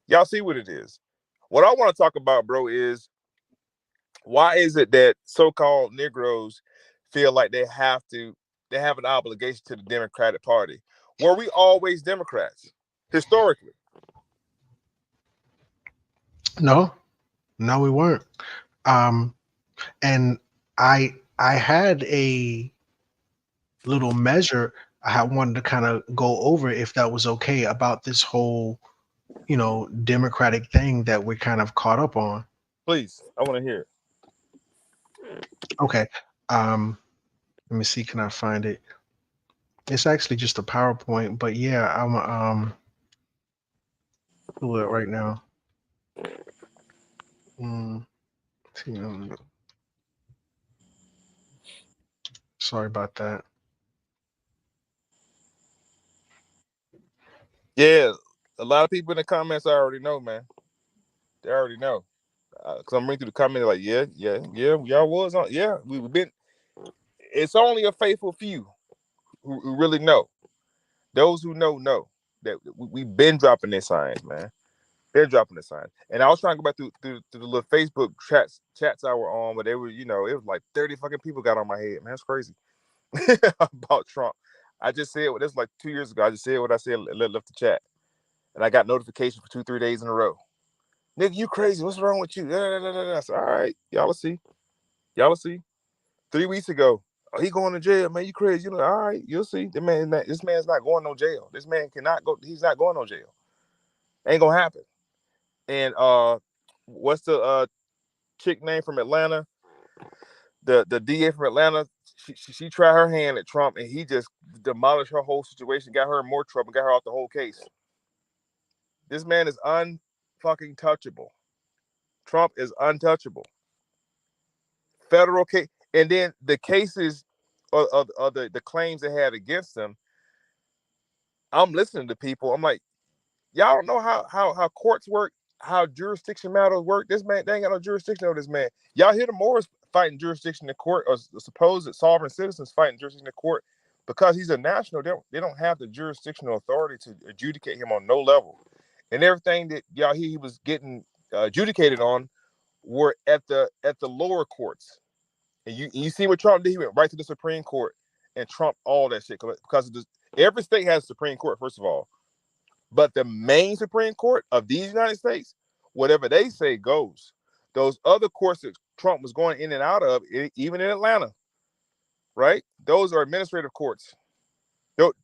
Y'all see what it is. What I want to talk about, bro, is why is it that so-called Negroes feel like they have an obligation to the Democratic Party? Were we always Democrats historically? No, we weren't. And I had a little measure I wanted to kind of go over, if that was okay, about this whole, Democratic thing that we're kind of caught up on. Please, I want to hear it. Okay. Let me see, can I find it? It's actually just a PowerPoint, but yeah, I'm pull it right now. Sorry about that. Yeah, a lot of people in the comments already know, man. They already know. Because I'm reading through the comments like, yeah, y'all was on. Yeah, we've been. It's only a faithful few who really know. Those who know that we've been dropping their signs, man. They're dropping the signs. And I was trying to go back through the little Facebook chats I were on, but they were, it was like 30 fucking people got on my head, man. That's crazy. About Trump. I just said this was like 2 years ago. I just said what I said, left the chat. And I got notifications for 2-3 days in a row. Nigga, you crazy. What's wrong with you? I said, all right, y'all will see. 3 weeks ago, oh, he going to jail, man. You crazy. All right, you'll see. This man's not going no jail. This man cannot go. He's not going no jail. Ain't gonna happen. And what's the chick name from Atlanta? The DA from Atlanta. She tried her hand at Trump, and he just demolished her whole situation, got her in more trouble, got her off the whole case. This man is unfucking touchable. Trump is untouchable. Federal case, and then the cases of the claims they had against him. I'm listening to people. I'm like, y'all don't know how courts work, how jurisdiction matters work. This man, they ain't got no jurisdiction over this man. Y'all hear the Moors fighting jurisdiction in court, or supposed sovereign citizens fighting jurisdiction in court because he's a national. They don't have the jurisdictional authority to adjudicate him on no level, and everything that y'all hear he was getting adjudicated on were at the lower courts. And you see what Trump did? He went right to the Supreme Court and trumped all that shit because every state has a Supreme Court, first of all. But the main Supreme Court of these United States, whatever they say goes. Those other courts that Trump was going in and out of, even in Atlanta, right? Those are administrative courts.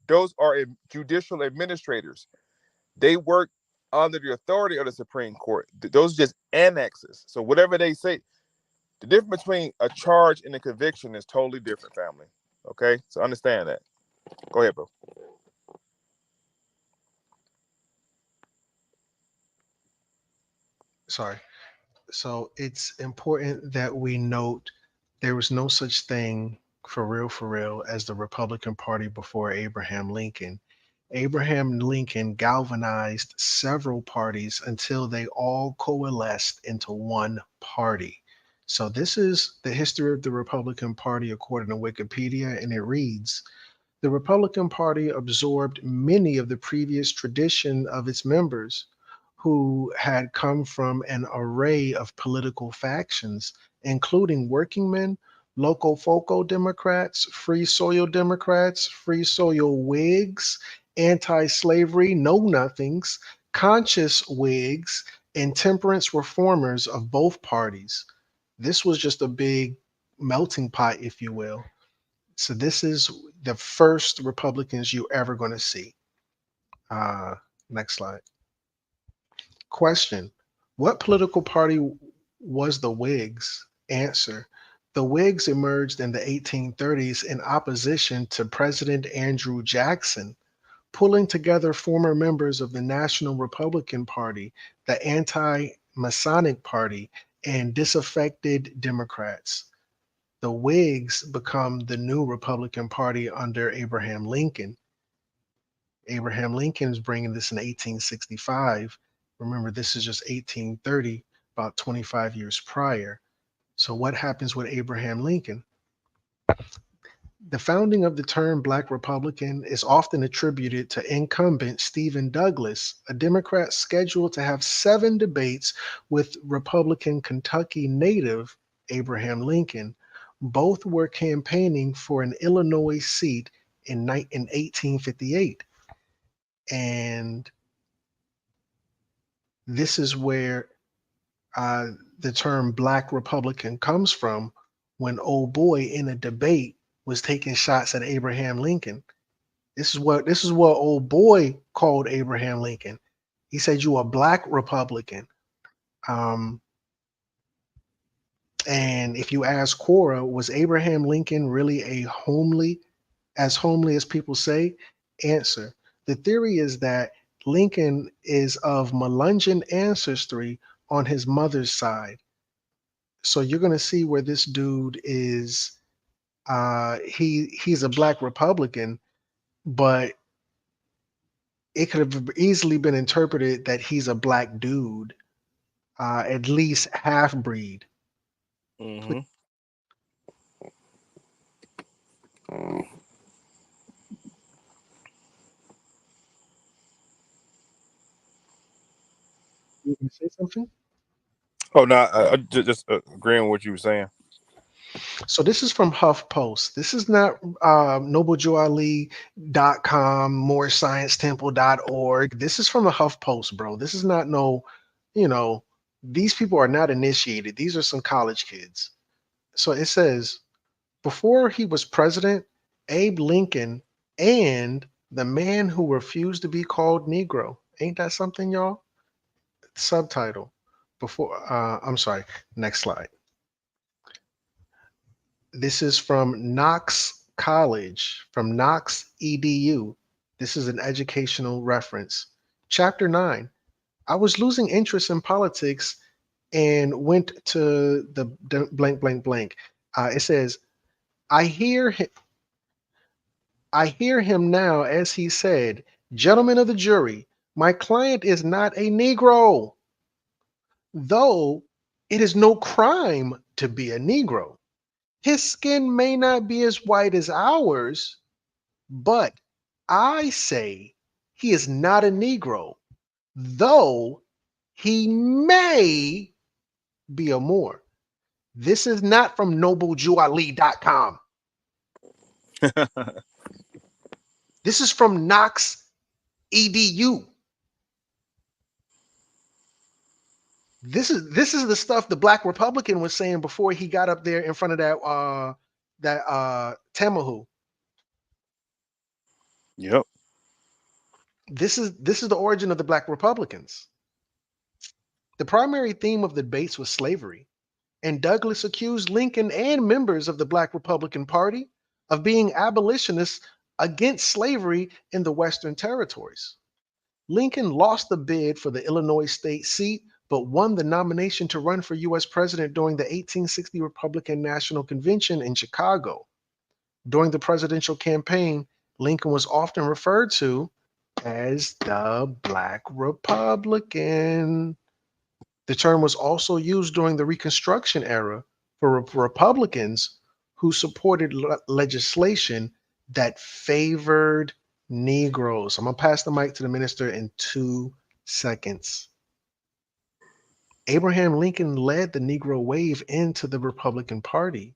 Those are judicial administrators. They work under the authority of the Supreme Court. Those are just annexes. So whatever they say, the difference between a charge and a conviction is totally different, family. Okay? So understand that. Go ahead, bro. Sorry. So it's important that we note there was no such thing for real, as the Republican Party before Abraham Lincoln. Abraham Lincoln galvanized several parties until they all coalesced into one party. So this is the history of the Republican Party according to Wikipedia, and it reads, the Republican Party absorbed many of the previous tradition of its members who had come from an array of political factions, including working men, Locofoco Democrats, Free Soil Democrats, Free Soil Whigs, anti-slavery know-nothings, conscious Whigs, and temperance reformers of both parties. This was just a big melting pot, if you will. So this is the first Republicans you're ever going to see. Next slide. Question: what political party was the Whigs? Answer: the Whigs emerged in the 1830s in opposition to President Andrew Jackson, pulling together former members of the National Republican Party, the anti-Masonic Party, and disaffected Democrats. The Whigs become the new Republican Party under Abraham Lincoln. Abraham Lincoln is bringing this in 1865. Remember, this is just 1830, about 25 years prior. So what happens with Abraham Lincoln? The founding of the term Black Republican is often attributed to incumbent Stephen Douglas, a Democrat scheduled to have 7 debates with Republican Kentucky native Abraham Lincoln. Both were campaigning for an Illinois seat in 1858. And this is where the term Black Republican comes from, when old boy in a debate was taking shots at Abraham Lincoln. This is what old boy called Abraham Lincoln. He said, "You a Black Republican." And if you ask Quora, was Abraham Lincoln really as homely as people say? Answer: the theory is that Lincoln is of Melungeon ancestry on his mother's side. So you're going to see where this dude is. He's a Black Republican, but it could have easily been interpreted that he's a Black dude, at least half breed. Mm-hmm. You can say something? Oh no, I just agreeing with what you were saying. So this is from HuffPost. This is not NobleJoeAli.com, moresciencetemple.org. This is from the HuffPost, bro. This is not these people are not initiated. These are some college kids. So it says, before he was president, Abe Lincoln and the man who refused to be called Negro. Ain't that something, y'all? Subtitle. I'm sorry, next slide. This is from Knox College, from Knox EDU. This is an educational reference. Chapter 9. I was losing interest in politics and went to the blank, blank, blank. It says, I hear him now as he said, gentlemen of the jury, My client is not a Negro, though it is no crime to be a Negro. His skin may not be as white as ours, but I say he is not a Negro, though he may be a Moor. This is not from NobleJewAli.com. This is from Knox EDU. This is the stuff the Black Republican was saying before he got up there in front of that Tamahu. Yep. This is the origin of the Black Republicans. The primary theme of the debates was slavery, and Douglas accused Lincoln and members of the Black Republican Party of being abolitionists against slavery in the Western territories. Lincoln lost the bid for the Illinois state seat, but won the nomination to run for U.S. president during the 1860 Republican National Convention in Chicago. During the presidential campaign, Lincoln was often referred to as the Black Republican. The term was also used during the Reconstruction Era for Republicans who supported legislation that favored Negroes. I'm going to pass the mic to the minister in 2 seconds. Abraham Lincoln led the Negro wave into the Republican Party.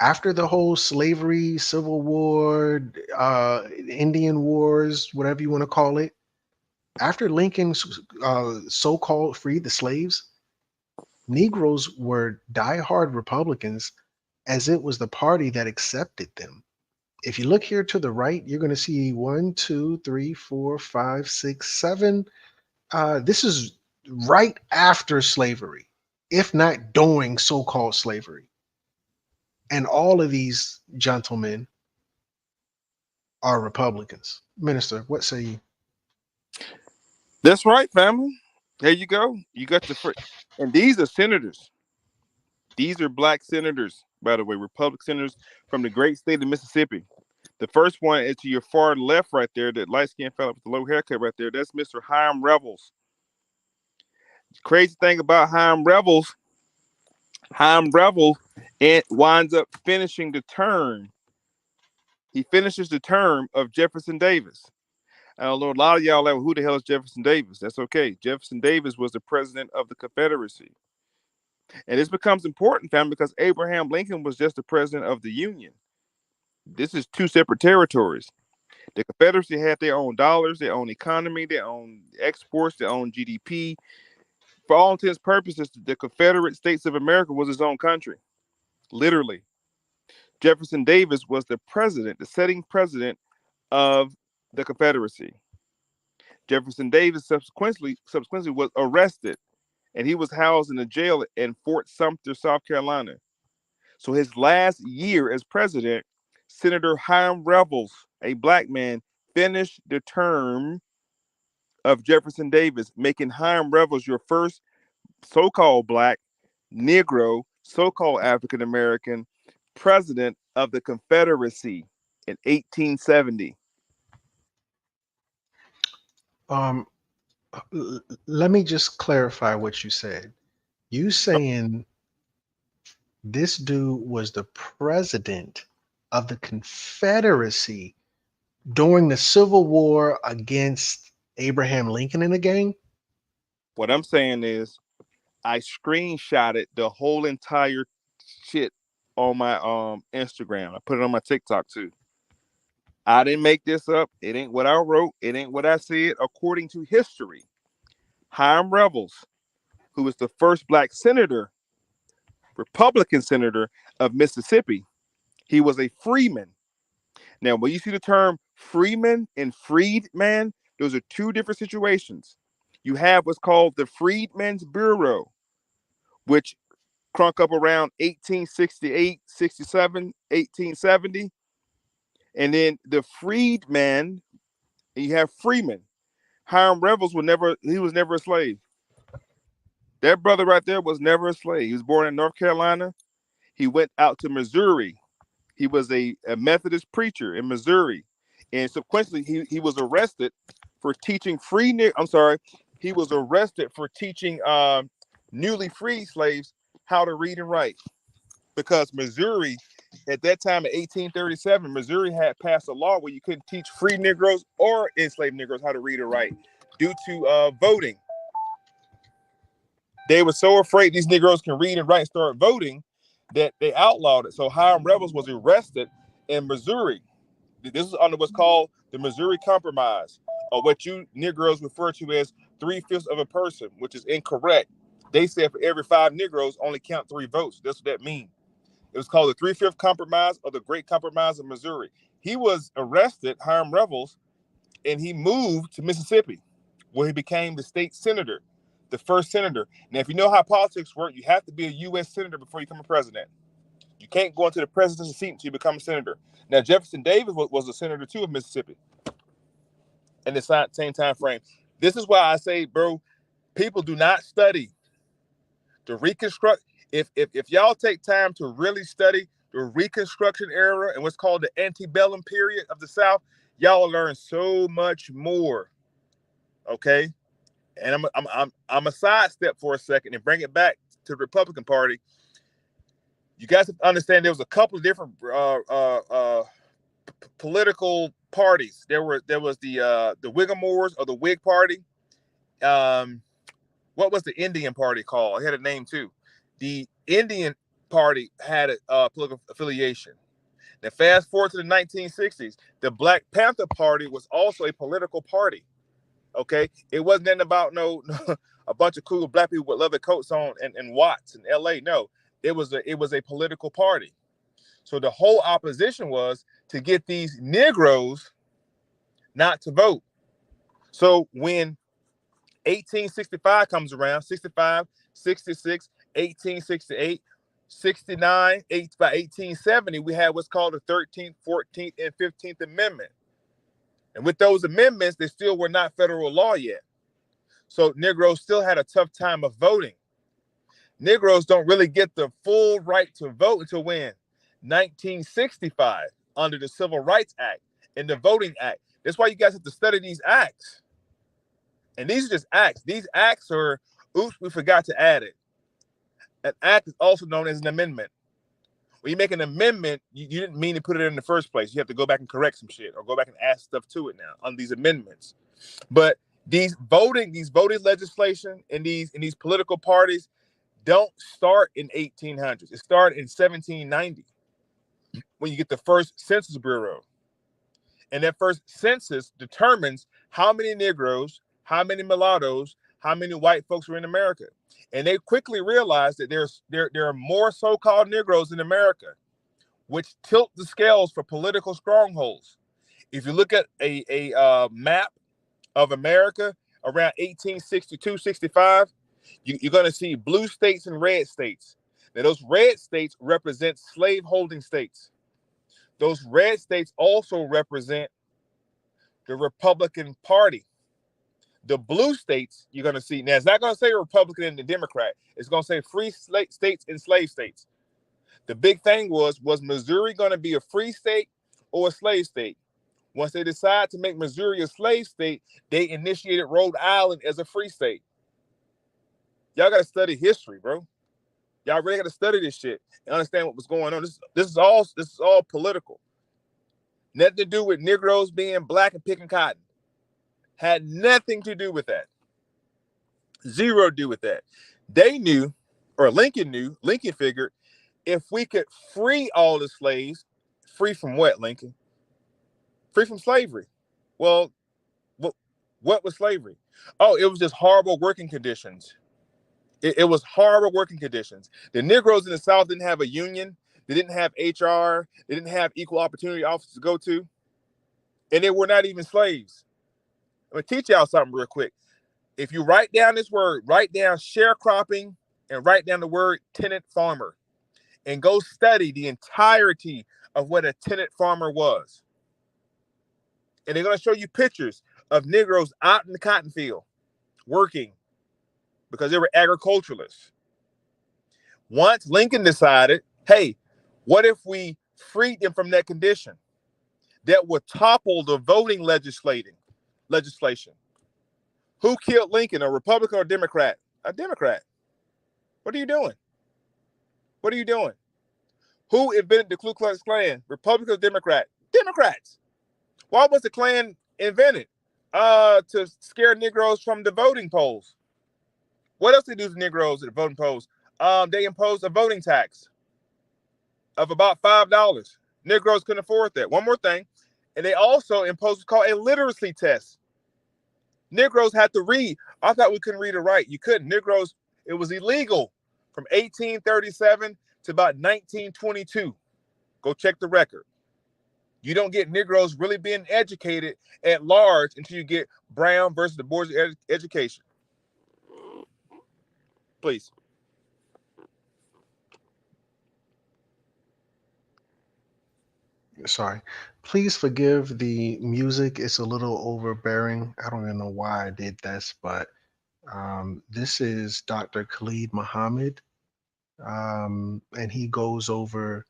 After the whole slavery, Civil War, Indian Wars, whatever you want to call it, after Lincoln so-called freed the slaves, Negroes were diehard Republicans, as it was the party that accepted them. If you look here to the right, you're going to see 1, 2, 3, 4, 5, 6, 7. This is right after slavery, if not during so-called slavery. And all of these gentlemen are Republicans. Minister, what say you? That's right, family. There you go. You got the first. And these are senators. These are black senators, by the way, Republican senators from the great state of Mississippi. The first one is to your far left right there, that light-skinned fellow with the low haircut right there. That's Mr. Hiram Revels. Crazy thing about Hiram Revels it winds up finishing the term. He finishes the term of Jefferson Davis. I don't know, a lot of y'all like, who the hell is Jefferson Davis? That's okay. Jefferson Davis was the president of the Confederacy. And this becomes important, family, because Abraham Lincoln was just the president of the Union. This is two separate territories. The Confederacy had their own dollars, their own economy, their own exports, their own GDP. For all intents and purposes, the Confederate States of America was its own country. Literally. Jefferson Davis was the president, the setting president of the Confederacy. Jefferson Davis subsequently was arrested, and he was housed in a jail in Fort Sumter, South Carolina. So his last year as president, Senator Hiram Revels, a black man, finished the term of Jefferson Davis, making Hiram Revels your first so-called black, Negro, so-called African American president of the Confederacy in 1870. Let me just clarify what you said. You saying this dude was the president of the Confederacy during the Civil War against Abraham Lincoln and the gang? What I'm saying is, I screenshotted the whole entire shit on my Instagram. I put it on my TikTok too. I didn't make this up. It ain't what I wrote. It ain't what I said. According to history, Hiram Revels, who was the first black senator, Republican senator of Mississippi, he was a freeman. Now, when you see the term freeman and freedman, those are two different situations. You have what's called the Freedmen's Bureau, which crunk up around 1868, 67, 1870. And then the freedman, and you have freeman. Hiram Revels was never a slave. That brother right there was never a slave. He was born in North Carolina. He went out to Missouri. He was a Methodist preacher in Missouri. And subsequently, he was arrested for teaching he was arrested for teaching newly freed slaves how to read and write, because Missouri at that time in 1837, Missouri had passed a law where you couldn't teach free Negroes or enslaved Negroes how to read or write due to voting. They were so afraid these Negroes can read and write and start voting that they outlawed it. So Hiram Revels was arrested in Missouri. This is under what's called the Missouri Compromise, or what you Negroes refer to as 3/5 of a person, which is incorrect. They said for every 5 Negroes, only count 3 votes. That's what that means. It was called the 3/5 Compromise, or the Great Compromise of Missouri. He was arrested, Hiram Revels, and he moved to Mississippi, where he became the state senator, the first senator. Now, if you know how politics work, you have to be a U.S. senator before you become a president. You can't go into the presidency seat until you become a senator. Now, Jefferson Davis was a senator too of Mississippi in the same time frame. This is why I say, bro, people do not study the Reconstruct. If y'all take time to really study the Reconstruction era and what's called the antebellum period of the South, y'all will learn so much more. Okay, and I'm a sidestep for a second and bring it back to the Republican Party. You guys have to understand there was a couple of different political parties. There was the Whigamores, or the Whig Party. What was the Indian Party called? It had a name too. The Indian Party had a political affiliation. Now, fast forward to the 1960s, the Black Panther Party was also a political party. Okay, it wasn't nothing about a bunch of cool black people with leather coats on and Watts in L.A. No, it was a political party. So the whole opposition was to get these Negroes not to vote. So when 1865 comes around, 65, 66, 1868, 69, by 1870, we had what's called the 13th, 14th, and 15th Amendment. And with those amendments, they still were not federal law yet. So Negroes still had a tough time of voting. Negroes don't really get the full right to vote until when? 1965, under the Civil Rights Act and the Voting Act. That's why you guys have to study these acts. And these are just acts. These acts are, oops, we forgot to add it. An act is also known as an amendment. When you make an amendment, you didn't mean to put it in the first place. You have to go back and correct some shit or go back and add stuff to it now on these amendments. But these voting legislation and these political parties don't start in 1800s. It started in 1790 when you get the first Census Bureau. And that first census determines how many Negroes, how many mulattoes, how many white folks were in America. And they quickly realized that there are more so-called Negroes in America, which tilt the scales for political strongholds. If you look at a map of America around 1862, 65, you're going to see blue states and red states. Now, those red states represent slave-holding states. Those red states also represent the Republican Party. The blue states you're going to see, now it's not going to say Republican and the Democrat. It's going to say free states and slave states. The big thing was Missouri going to be a free state or a slave state? Once they decide to make Missouri a slave state, they initiated Rhode Island as a free state. Y'all got to study history, bro. Y'all really got to study this shit and understand what was going on. This is all political. Nothing to do with Negroes being black and picking cotton. Had nothing to do with that. Zero to do with that. They knew, or Lincoln figured, if we could free all the slaves, free from what, Lincoln? Free from slavery. Well, what was slavery? Oh, it was just horrible working conditions. It was horrible working conditions. The Negroes in the South didn't have a union. They didn't have HR. They didn't have equal opportunity offices to go to. And they were not even slaves. I'm going to teach y'all something real quick. If you write down this word, write down sharecropping and write down the word tenant farmer and go study the entirety of what a tenant farmer was. And they're going to show you pictures of Negroes out in the cotton field working because they were agriculturalists. Once Lincoln decided, hey, what if we freed them from that condition? That would topple the voting legislating. legislation. Who killed Lincoln, a Republican or Democrat? A Democrat. What are you doing? What are you doing? Who invented the Ku Klux Klan? Republican or Democrat? Democrats. Why was the Klan invented? To scare Negroes from the voting polls. What else did they do to Negroes at the voting polls? They imposed a voting tax of about $5. Negroes couldn't afford that. One more thing. And they also imposed what's called a literacy test. Negroes had to read. I thought we couldn't read or write. You couldn't. Negroes, it was illegal from 1837 to about 1922. Go check the record. You don't get Negroes really being educated at large until you get Brown versus the Board of Education. Please. Sorry. Please forgive the music. It's a little overbearing. I don't even know why I did this, but this is Dr. Khalid Muhammad, and he goes over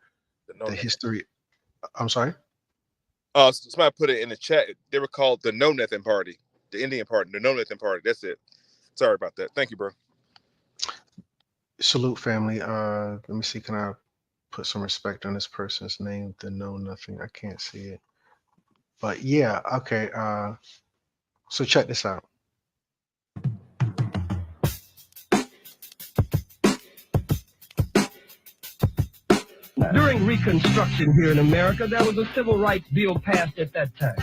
the history. I'm sorry? Somebody put it in the chat. They were called the Know Nothing Party, the Indian Party, the Know Nothing Party. That's it. Sorry about that. Thank you, bro. Salute, family. Let me see. Can I put some respect on this person's name? The Know Nothing. I can't see it. But yeah, okay. So check this out. During Reconstruction here in America, there was a civil rights bill passed at that time.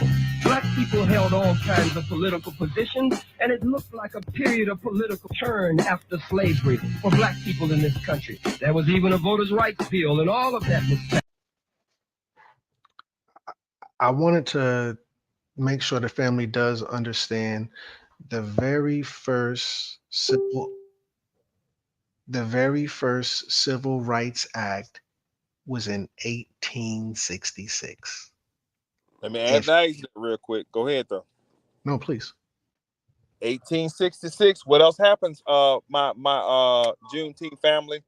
Black people held all kinds of political positions, and it looked like a period of political turn after slavery for black people in this country. There was even a voters' rights bill, and all of that was passed. I wanted to make sure the family does understand the very first civil rights act was in 1866. Let me add that real quick. Go ahead, though. No, please. 1866. What else happens? My Juneteenth family.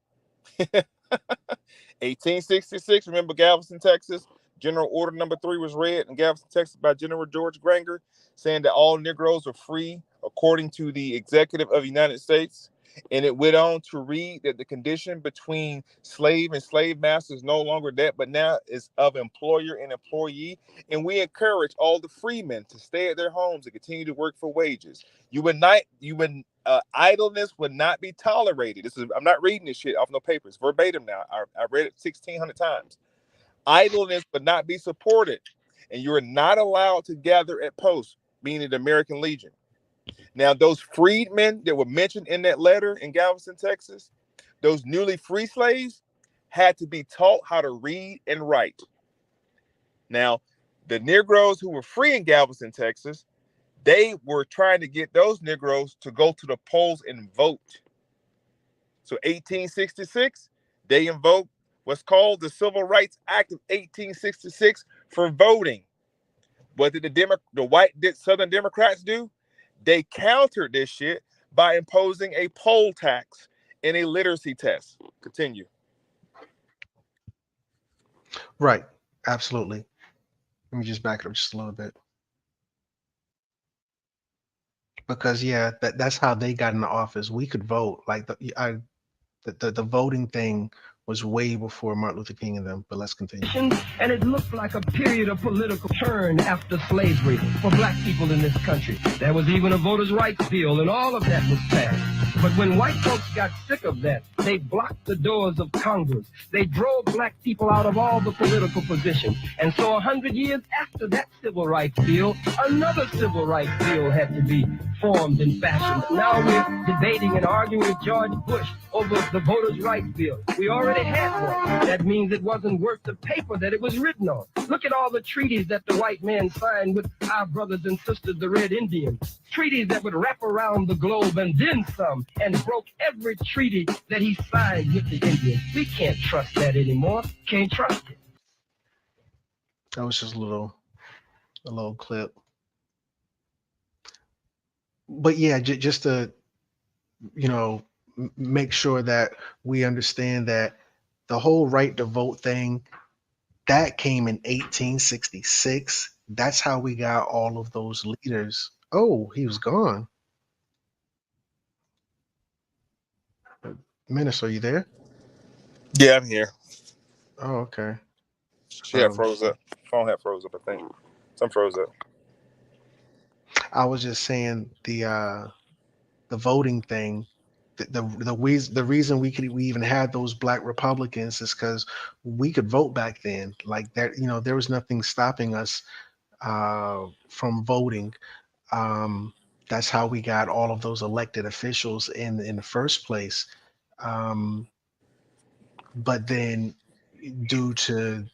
1866. Remember Galveston, Texas? General Order Number 3 was read in Galveston, Texas by General George Granger, saying that all Negroes are free according to the Executive of the United States. And it went on to read that the condition between slave and slave master is no longer that, but now is of employer and employee. And we encourage all the freemen to stay at their homes and continue to work for wages. Idleness would not be tolerated. I'm not reading this shit off no papers, verbatim now. I read it 1,600 times. Idleness would not be supported, and you are not allowed to gather at posts, meaning the American Legion. Now, those freedmen that were mentioned in that letter in Galveston, Texas, those newly free slaves had to be taught how to read and write. Now, the Negroes who were free in Galveston, Texas, they were trying to get those Negroes to go to the polls and vote. So 1866, they invoked what's called the Civil Rights Act of 1866 for voting. What did the white Southern Democrats do? They countered this shit by imposing a poll tax and a literacy test. Continue. Right. Absolutely. Let me just back it up just a little bit. Because yeah, that's how they got into office. We could vote. Like the voting thing was way before Martin Luther King and them, but let's continue. And it looked like a period of political turn after slavery for black people in this country. There was even a voters' rights bill, and all of that was passed. But when white folks got sick of that, they blocked the doors of Congress. They drove black people out of all the political positions. And so 100 years after that civil rights bill, another civil rights bill had to be formed and fashioned. Now we're debating and arguing with George Bush over the voters' rights bill. We already had one. That means it wasn't worth the paper that it was written on. Look at all the treaties that the white man signed with our brothers and sisters, the Red Indians. Treaties that would wrap around the globe and then some, and broke every treaty that he signed with the Indians. We can't trust that anymore. Can't trust it. That was just a little clip. But yeah, just to, make sure that we understand that the whole right to vote thing, that came in 1866. That's how we got all of those leaders Oh, he was gone. Menace, are you there? Yeah, I'm here. Oh, okay. She had froze up. Phone had froze up, I think. Some froze up. I was just saying the voting thing. The reason we even had those black Republicans is because we could vote back then. Like that, there was nothing stopping us from voting. That's how we got all of those elected officials in the first place. But then, due to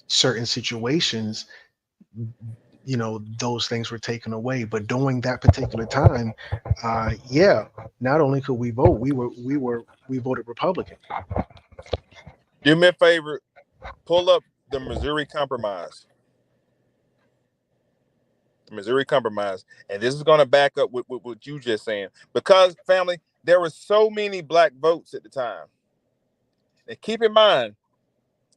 certain situations, those things were taken away. But during that particular time, yeah, not only could we vote, we voted Republican. Do me a favor, pull up the Missouri Compromise. The Missouri Compromise, and this is going to back up with what you just saying, because family, there were so many black votes at the time. And keep in mind,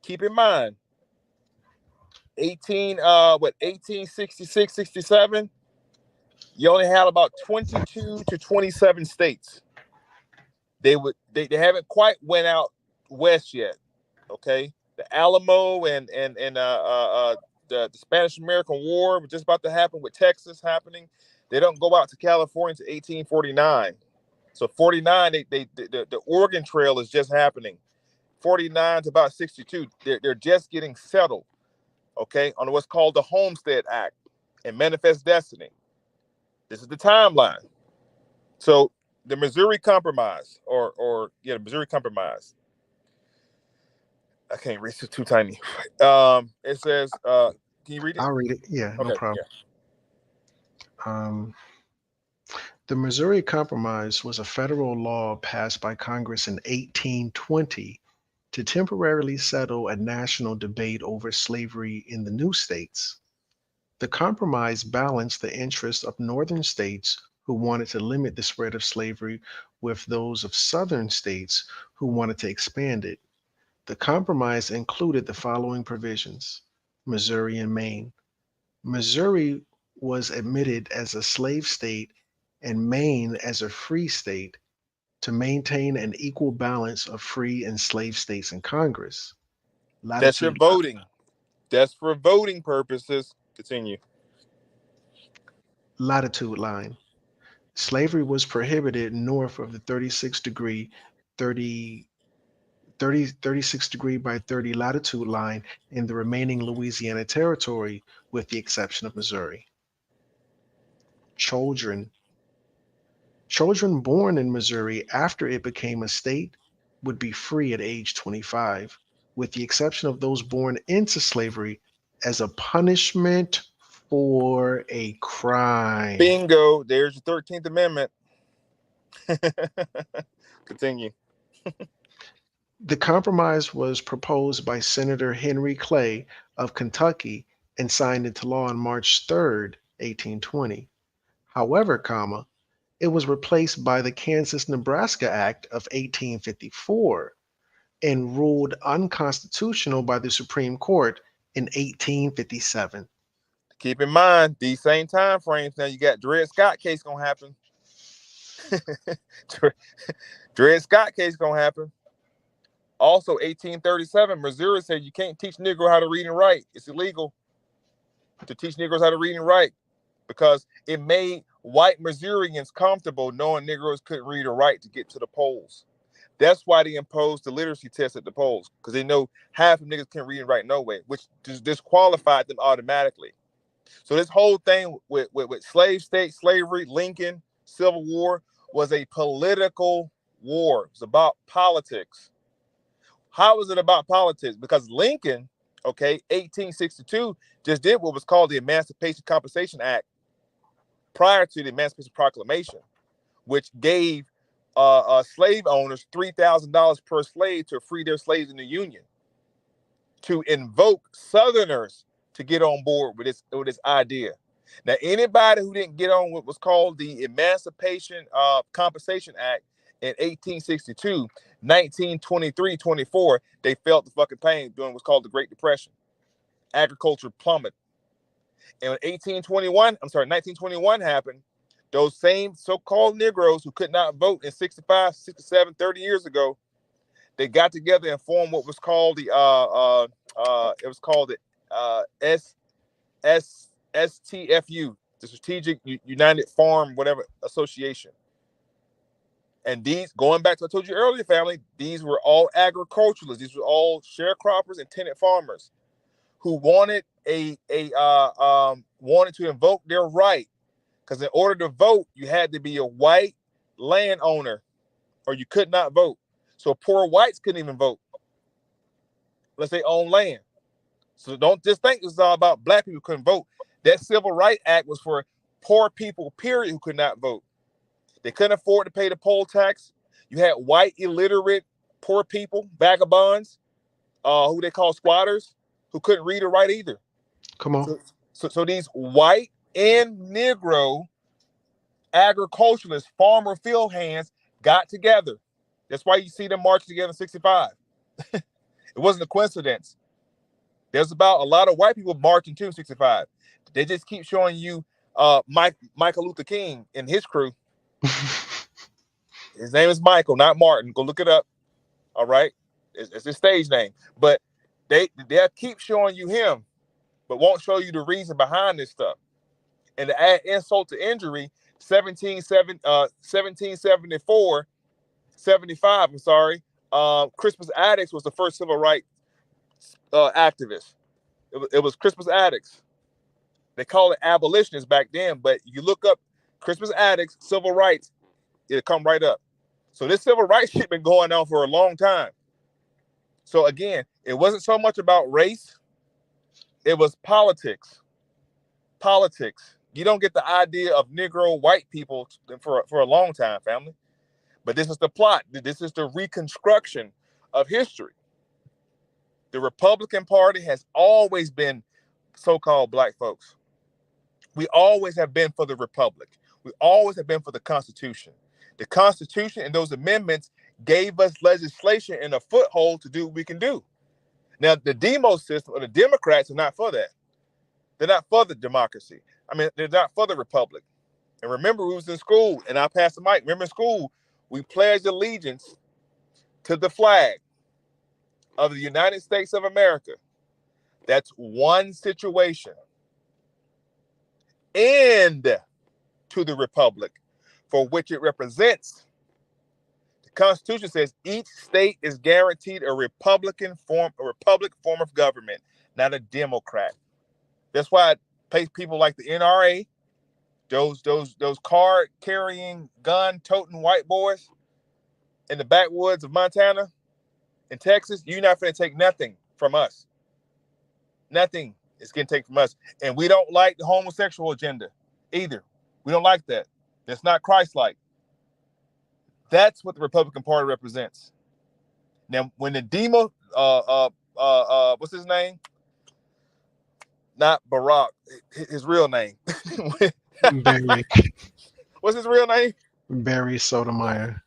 1866, 67, you only had about 22 to 27 states. They haven't quite went out west yet. Okay, the Alamo and the Spanish American War was just about to happen, with Texas happening. They don't go out to California until 1849. So 49, the Oregon Trail is just happening. 49 to about 62, they're just getting settled, okay, on what's called the Homestead Act and Manifest Destiny. This is the timeline. So the Missouri Compromise, the Missouri Compromise. I can't read, it's too tiny. It says, can you read it? I'll read it. Yeah, okay, no problem. Yeah. The Missouri Compromise was a federal law passed by Congress in 1820 to temporarily settle a national debate over slavery in the new states. The compromise balanced the interests of northern states who wanted to limit the spread of slavery with those of southern states who wanted to expand it. The compromise included the following provisions: Missouri and Maine. Missouri was admitted as a slave state and Maine as a free state to maintain an equal balance of free and slave states in Congress. That's your voting. That's for voting purposes. Continue. Latitude line. Slavery was prohibited north of the 36 degree by 30 latitude line in the remaining Louisiana territory, with the exception of Missouri. Children born in Missouri after it became a state would be free at age 25, with the exception of those born into slavery as a punishment for a crime. Bingo, there's your 13th Amendment. Continue. The compromise was proposed by Senator Henry Clay of Kentucky and signed into law on March 3rd, 1820. However, it was replaced by the Kansas-Nebraska Act of 1854 and ruled unconstitutional by the Supreme Court in 1857. Keep in mind, these same time frames, now you got Dred Scott case gonna happen. Dred Scott case gonna happen. Also, 1837, Missouri said you can't teach Negro how to read and write. It's illegal to teach Negroes how to read and write because it made white Missourians comfortable knowing Negroes couldn't read or write to get to the polls. That's why they imposed the literacy test at the polls, because they know half of niggas can't read and write no way, which disqualified them automatically. So this whole thing with slave state, slavery, Lincoln, Civil War was a political war. It was about politics. How was it about politics? Because Lincoln, 1862, just did what was called the Emancipation Compensation Act prior to the Emancipation Proclamation, which gave slave owners $3,000 per slave to free their slaves in the Union, to invoke Southerners to get on board with this idea. Now, anybody who didn't get on what was called the Emancipation Compensation Act in 1862, 1923, 24, they felt the fucking pain during what's called the Great Depression. Agriculture plummeted. And when 1921 happened, those same so-called Negroes who could not vote in 65, 67, 30 years ago, they got together and formed what was called the STFU, the Strategic United Farm whatever Association. And these, going back to what I told you earlier, family, these were all agriculturalists. These were all sharecroppers and tenant farmers who wanted wanted to invoke their right. Because in order to vote, you had to be a white landowner or you could not vote. So poor whites couldn't even vote unless they own land. So don't just think this is all about black people who couldn't vote. That Civil Rights Act was for poor people, period, who could not vote. They couldn't afford to pay the poll tax. You had white, illiterate, poor people, vagabonds, who they call squatters, who couldn't read or write either. Come on. So these white and Negro agriculturalists, farmer field hands got together. That's why you see them marching together in 65. It wasn't a coincidence. There's about a lot of white people marching too in 65. They just keep showing you Michael Luther King and his crew. His name is Michael, not Martin. Go look it up. All right. It's his stage name. But they'll keep showing you him, but won't show you the reason behind this stuff. And to add insult to injury, 1774, 75, I'm sorry, Crispus Attucks was the first civil rights activist. It was Crispus Attucks. They call it abolitionists back then, but you look up Crispus Attucks, civil rights, it'll come right up. So this civil rights shit been going on for a long time. So again, it wasn't so much about race. It was politics. Politics. You don't get the idea of Negro white people for a long time, family. But this is the plot. This is the reconstruction of history. The Republican Party has always been so-called black folks. We always have been for the Republic. We always have been for the Constitution. The Constitution and those amendments gave us legislation and a foothold to do what we can do. Now, the demo system or the Democrats are not for that. They're not for the democracy. I mean, they're not for the Republic. And remember, we was in school, and I passed the mic. Remember in school, we pledged allegiance to the flag of the United States of America. That's one situation. And to the Republic for which it represents. The Constitution says each state is guaranteed a republic form of government, not a Democrat. That's why it pays people like the NRA, those card-carrying, gun-toting white boys in the backwoods of Montana and Texas. You're not going to take nothing from us. Nothing is going to take from us. And we don't like the homosexual agenda either. We don't like that. That's not Christ-like. That's what the Republican Party represents. Now, when the demo, what's his name? Not Barack, his real name. Barry. What's his real name? Barry Sotomayor.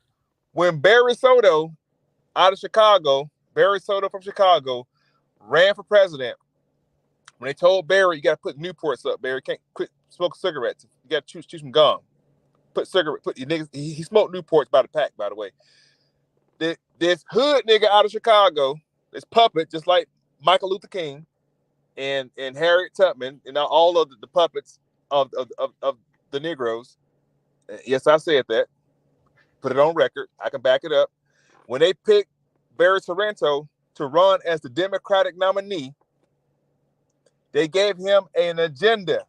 When Barry Soto out of Chicago, Barry Soto from Chicago, ran for president, when they told Barry, you got to put Newports up, Barry, can't quit smoking cigarettes. You got to chew some gum. Put your niggas, he smoked Newports by the pack, by the way. This hood nigga out of Chicago, this puppet, just like Michael Luther King and Harriet Tubman, and all of the puppets of the Negroes. Yes, I said that. Put it on record. I can back it up. When they picked Barry Sorrento to run as the Democratic nominee, they gave him an agenda.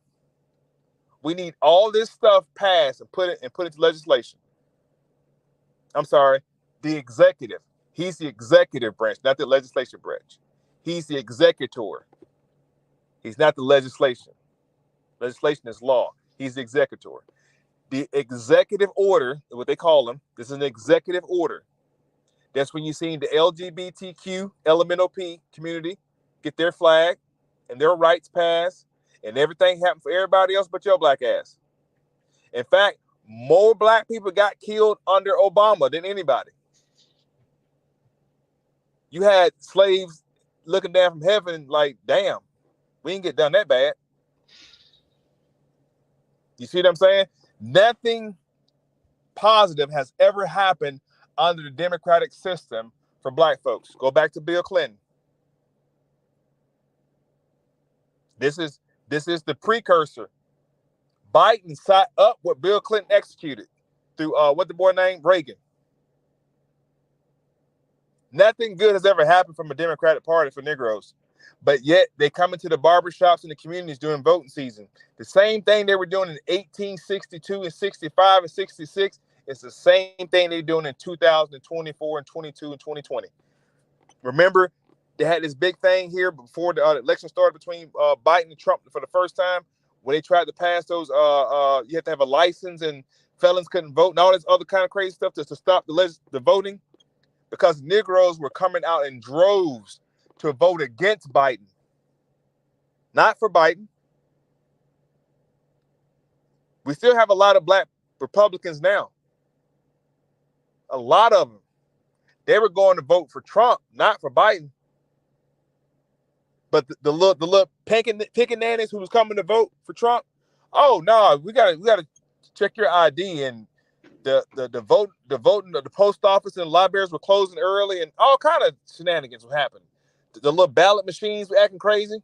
We need all this stuff passed and put it into legislation. I'm sorry, the executive. He's the executive branch, not the legislation branch. He's the executor. He's not the legislation. Legislation is law. He's the executor. The executive order, what they call them, this is an executive order. That's when you see the LGBTQ, LMNOP community get their flag and their rights passed, and everything happened for everybody else but your black ass. In fact, more black people got killed under Obama than anybody. You had slaves looking down from heaven like, damn, we didn't get done that bad. You see what I'm saying? Nothing positive has ever happened under the democratic system for black folks. Go back to Bill Clinton. This is the precursor. Biden sat up what Bill Clinton executed through what the boy named Reagan. Nothing good has ever happened from a Democratic Party for Negroes. But yet they come into the barbershops and the communities during voting season. The same thing they were doing in 1862 and 65 and 66. It's the same thing they're doing in 2024 and 22 and 2020. Remember, they had this big thing here before the election started between Biden and Trump for the first time, when they tried to pass those, you had to have a license and felons couldn't vote and all this other kind of crazy stuff just to stop the voting, because Negroes were coming out in droves to vote against Biden, not for Biden. We still have a lot of black Republicans now. A lot of them. They were going to vote for Trump, not for Biden. But the little picking nannies who was coming to vote for Trump, oh no, we gotta check your ID, and the voting of the post office and the libraries were closing early, and all kind of shenanigans were happening. The little ballot machines were acting crazy.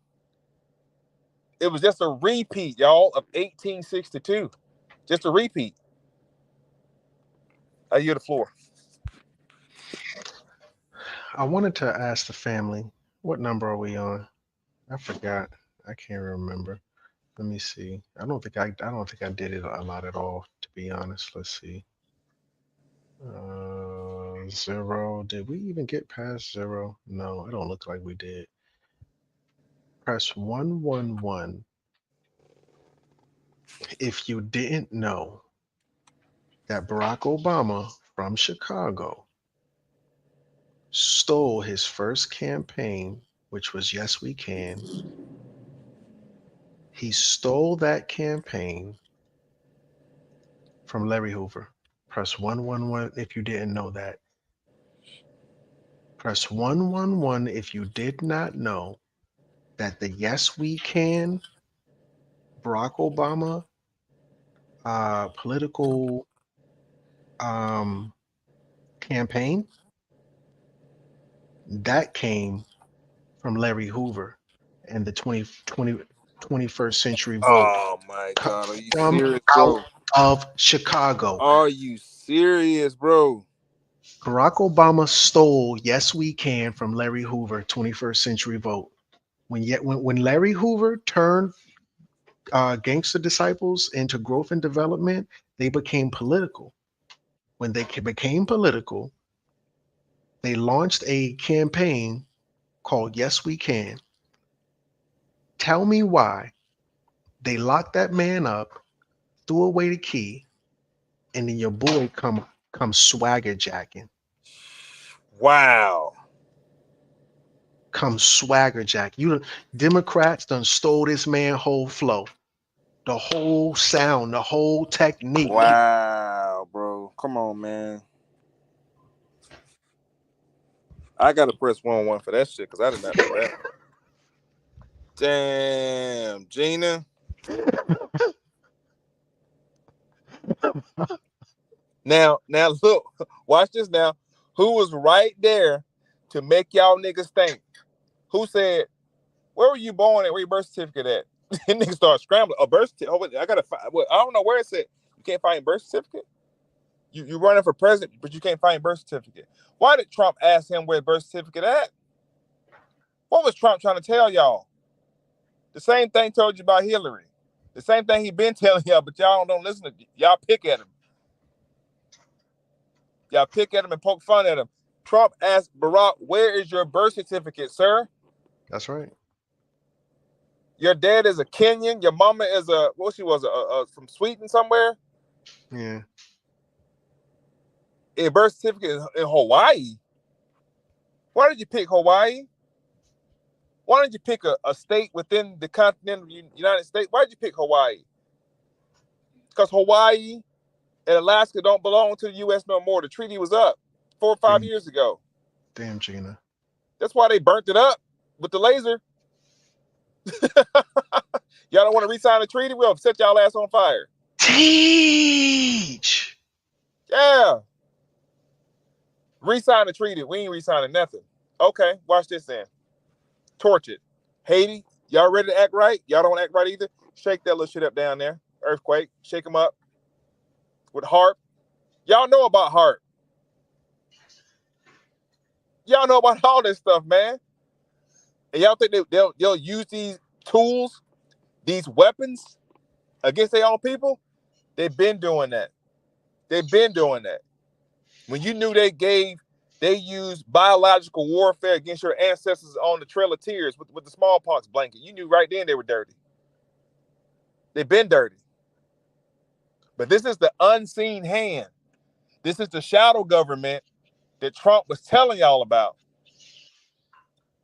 It was just a repeat, y'all, of 1862. Just a repeat. I yield the floor. I wanted to ask the family, what number are we on? I forgot. I can't remember. Let me see. I don't think I did it a lot at all, to be honest. Let's see. 0. Did we even get past 0? No, it don't look like we did. Press 111 if you didn't know that Barack Obama from Chicago stole his first campaign, which was Yes We Can. He stole that campaign from Larry Hoover. Press 111 if you didn't know that. Press 111 if you did not know that the Yes We Can Barack Obama political campaign, that came from Larry Hoover and the 21st century vote. Oh my God, are you from serious, out bro? of Chicago. Are you serious, bro? Barack Obama stole Yes We Can from Larry Hoover, 21st century vote. When Larry Hoover turned gangster disciples into growth and development, they became political. When they became political, they launched a campaign called Yes We Can. Tell me why they locked that man up, threw away the key, and then your boy come swagger jacking. Wow. Come swagger jack. You Democrats done stole this man whole flow, the whole sound, the whole technique. Wow, bro. Come on, man. I gotta press 111 for that shit because I did not know that. Damn, Gina. Now look, watch this now. Who was right there to make y'all niggas think? Who said, where were you born at? Where your birth certificate at? And niggas start scrambling. A birth certificate. Oh, I gotta find. Well, I don't know where it said. You can't find a birth certificate? You running for president, but you can't find a birth certificate. Why did Trump ask him where his birth certificate at? What was Trump trying to tell y'all? The same thing told you about Hillary. The same thing he been telling y'all, but y'all don't listen to y'all. Pick at him. Y'all pick at him and poke fun at him. Trump asked Barack, where is your birth certificate, sir? That's right. Your dad is a Kenyan. Your mama is from Sweden somewhere. Yeah. A birth certificate in Hawaii. Why did you pick Hawaii? Why didn't you pick a state within the continental United States? Why did you pick Hawaii? Because Hawaii and Alaska don't belong to the U.S. no more. The treaty was up 4 or 5 years ago. Damn, Gina. That's why they burnt it up with the laser. Y'all don't want to re-sign the treaty? We'll set y'all ass on fire. Teach. Yeah. Resign the treaty. We ain't resigning nothing. Okay, watch this then. Torch it. Haiti, y'all ready to act right? Y'all don't act right either? Shake that little shit up down there. Earthquake. Shake them up. With HARP. Y'all know about HARP. Y'all know about all this stuff, man. And y'all think they'll use these tools, these weapons against their own people? They've been doing that. They've been doing that. When you knew they used biological warfare against your ancestors on the Trail of Tears with the smallpox blanket, you knew right then they were dirty. They've been dirty. But this is the unseen hand. This is the shadow government that Trump was telling y'all about.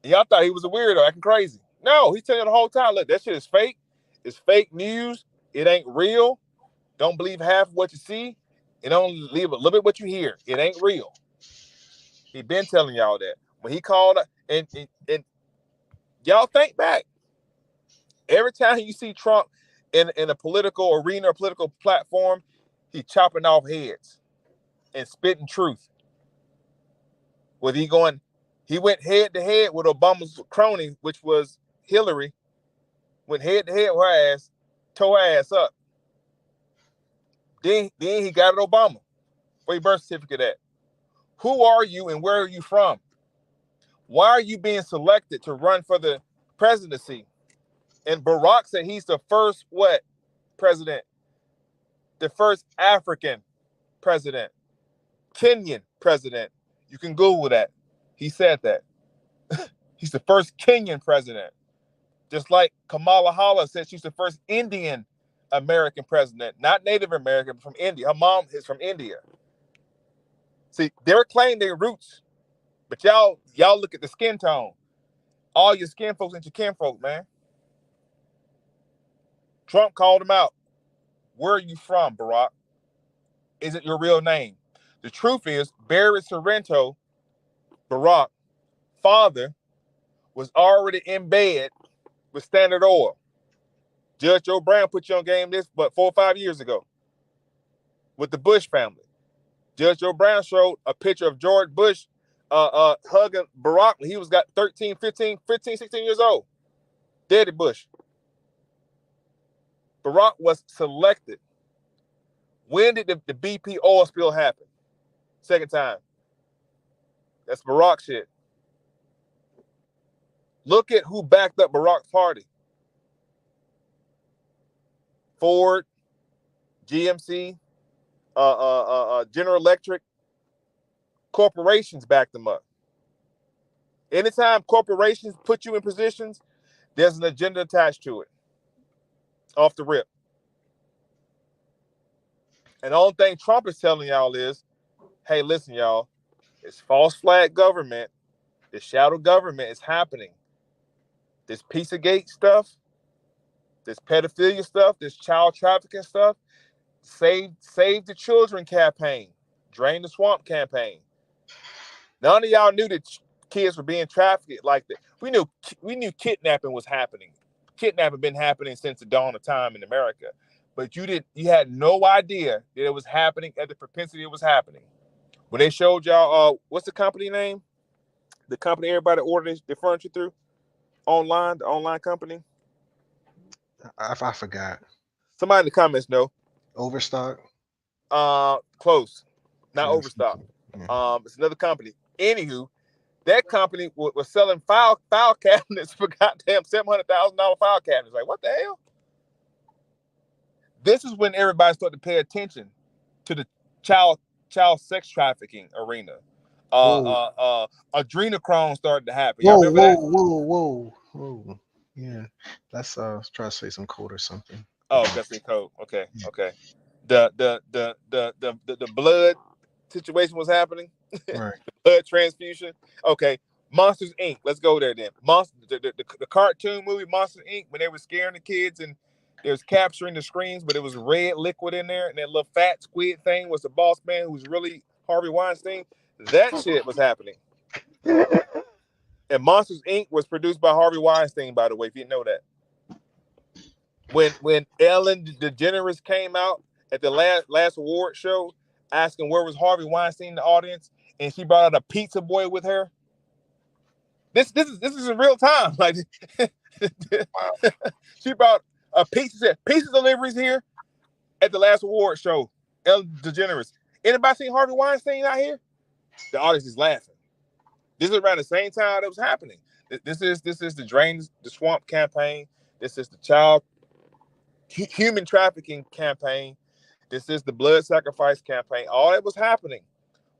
And y'all thought he was a weirdo, acting crazy. No, he's telling you the whole time, look, that shit is fake. It's fake news. It ain't real. Don't believe half of what you see. And only believe a little bit what you hear. It ain't real. He been telling y'all that. When he called, and y'all think back. Every time you see Trump in a political arena or political platform, he chopping off heads and spitting truth. He went head to head with Obama's crony, which was Hillary, went head to head with her ass, tore her ass up. Then he got at Obama. Where your birth certificate at? Who are you and where are you from? Why are you being selected to run for the presidency? And Barack said he's the first what president? The first African president. Kenyan president. You can Google that. He said that. He's the first Kenyan president. Just like Kamala Harris said she's the first Indian American president. Not Native American, but from India. Her mom is from India. See, they're claiming their roots. But y'all look at the skin tone. All your skin folks ain't your kinfolk, man. Trump called him out. Where are you from, Barack? Is it your real name? The truth is, Barry Sorrento, Barack, father, was already in bed with Standard Oil. Judge Joe Brown put you on game this, 4 or 5 years ago with the Bush family. Judge Joe Brown showed a picture of George Bush hugging Barack when he was got 15, 16 years old. Daddy Bush. Barack was selected. When did the BP oil spill happen? Second time. That's Barack shit. Look at who backed up Barack's party. Ford, GMC, General Electric, corporations backed them up. Anytime corporations put you in positions, there's an agenda attached to it. Off the rip. And the only thing Trump is telling y'all is, hey, listen, y'all, it's false flag government, this shadow government is happening. This Pizzagate stuff, this pedophilia stuff, this child trafficking stuff, save the children campaign, drain the swamp campaign. None of y'all knew that kids were being trafficked like that. We knew kidnapping was happening. Kidnapping been happening since the dawn of time in America. But you had no idea that it was happening at the propensity it was happening. When they showed y'all, what's the company name? The company everybody ordered their furniture through? Online, the online company? I forgot. Somebody in the comments know. Overstock? Close. Not Yeah, Overstock. yeah. It's another company. Anywho, that company was selling file cabinets for goddamn $700,000 file cabinets. Like, what the hell? This is when everybody started to pay attention to the child sex trafficking arena. Adrenochrome started to happen. Y'all remember that? Whoa. Yeah. Let's try to say some code or something. Oh, that's the code. Okay. The blood situation was happening. Right. Blood transfusion. Okay. Monsters Inc. Let's go there then. The cartoon movie Monsters Inc. When they were scaring the kids and they was capturing the screens, but it was red liquid in there, and that little fat squid thing was the boss man who was really Harvey Weinstein. That shit was happening. And Monsters Inc. was produced by Harvey Weinstein, by the way, if you didn't know that. When Ellen DeGeneres came out at the last award show, asking where was Harvey Weinstein in the audience, and she brought out a pizza boy with her. This is in real time. Like she brought a pizza deliveries here at the last award show. Ellen DeGeneres. Anybody seen Harvey Weinstein out here? The audience is laughing. This is around the same time that was happening. This is the Drain the Swamp campaign. This is the child human trafficking campaign. This is the blood sacrifice campaign. All that was happening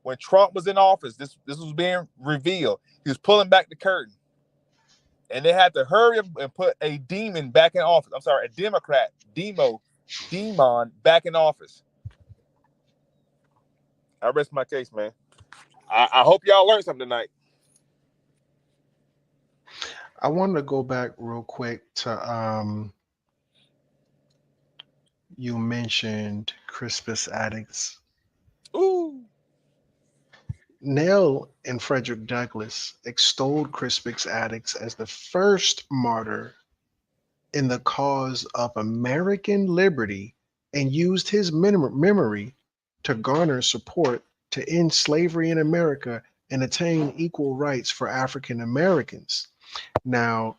when Trump was in office. This was being revealed. He was pulling back the curtain. And they had to hurry up and put a demon back in office. I'm sorry, a Democrat, demon back in office. I rest my case, man. I hope y'all learned something tonight. I wanted to go back real quick to you mentioned Crispus Attucks. Ooh. Nell and Frederick Douglass extolled Crispus Attucks as the first martyr in the cause of American liberty and used his memory to garner support to end slavery in America and attain equal rights for African Americans. Now,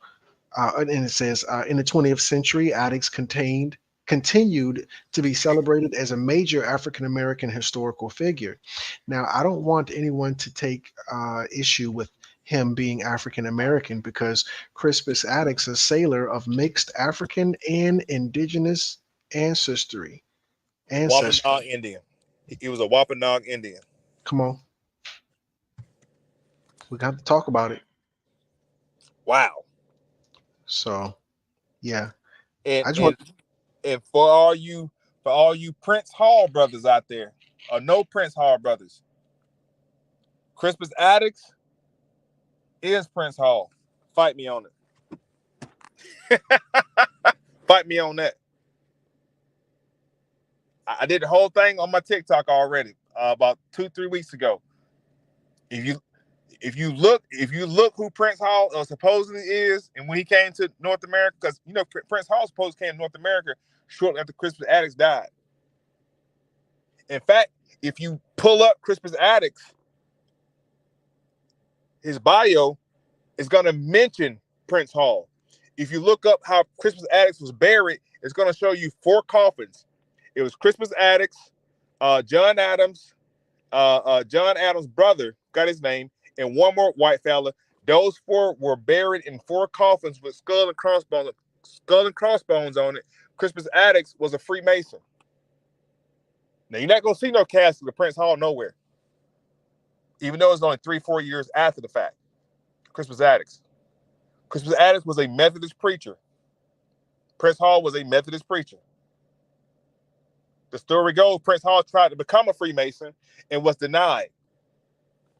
and it says, in the 20th century, Attucks continued to be celebrated as a major African American historical figure. Now, I don't want anyone to take issue with him being African American because Crispus Attucks, a sailor of mixed African and indigenous ancestry. Wampanoag Indian. He was a Wampanoag Indian. Come on. We got to talk about it. Wow. So, yeah. And for all you Prince Hall brothers out there, or no Prince Hall brothers, Crispus Attucks is Prince Hall. Fight me on it. Fight me on that. I did the whole thing on my TikTok already about 2-3 weeks ago. If you look who Prince Hall supposedly is, and when he came to North America, because you know Prince Hall supposedly came to North America shortly after Crispus Attucks died. In fact, if you pull up Crispus Attucks, his bio is going to mention Prince Hall. If you look up how Crispus Attucks was buried, it's going to show you 4 coffins. It was Crispus Attucks, John Adams' brother got his name, and one more white fella. Those 4 were buried in 4 coffins with skull and crossbones on it. Crispus Attucks was a Freemason. Now you're not gonna see no casket of Prince Hall nowhere, even though it's only 3-4 years after the fact. Crispus Attucks was a Methodist preacher. Prince Hall was a Methodist preacher. The story goes Prince Hall tried to become a Freemason and was denied.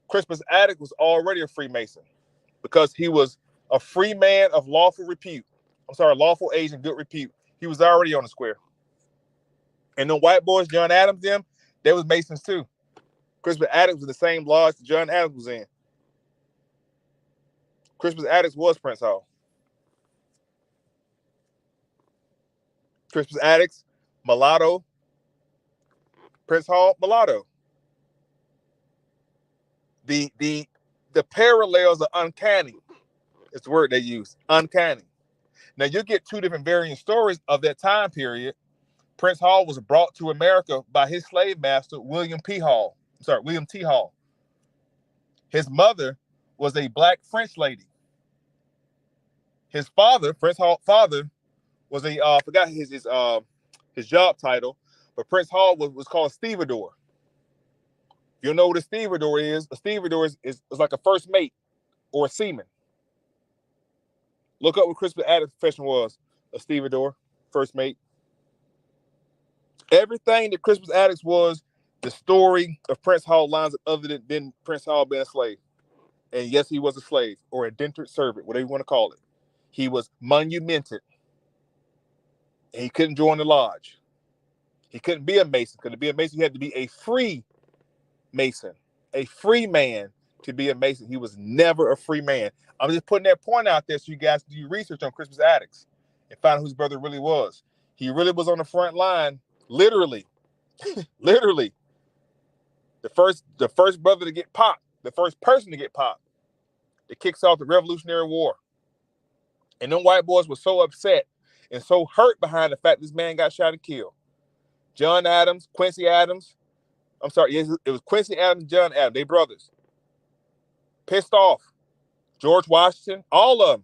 Crispus Attucks was already a Freemason because he was a free man of lawful repute. Lawful age and good repute. He was already on the square. And the white boys, John Adams, they was Masons too. Crispus Attucks was the same lodge that John Adams was in. Crispus Attucks was Prince Hall. Crispus Attucks, mulatto. Prince Hall, mulatto. The parallels are uncanny. It's the word they use, uncanny. Now you get 2 different varying stories of that time period. Prince Hall was brought to America by his slave master, William T. Hall. His mother was a black French lady. His father, Prince Hall's father, was I forgot his job title, but Prince Hall was called stevedore. You know what a stevedore is? A stevedore is like a first mate or a seaman. Look up what Crispus Attucks' profession was. A stevedore, first mate. Everything that Crispus Attucks was, the story of Prince Hall lines up other than Prince Hall being a slave. And yes, he was a slave or a indentured servant, whatever you want to call it. He was monumented. And he couldn't join the lodge. He couldn't be a Mason. Because to be a Mason, he had to be a free Mason, a free man to be a Mason. He was never a free man. I'm just putting that point out there so you guys do your research on Crispus Attucks and find out who his brother really was. He really was on the front line, literally, Literally, the first brother to get popped, the first person to get popped, that kicks off the Revolutionary War. And them white boys were so upset and so hurt behind the fact this man got shot and killed. John Adams, Quincy Adams. I'm sorry, yes, it was Quincy Adams and John Adams. They brothers. Pissed off. George Washington, all of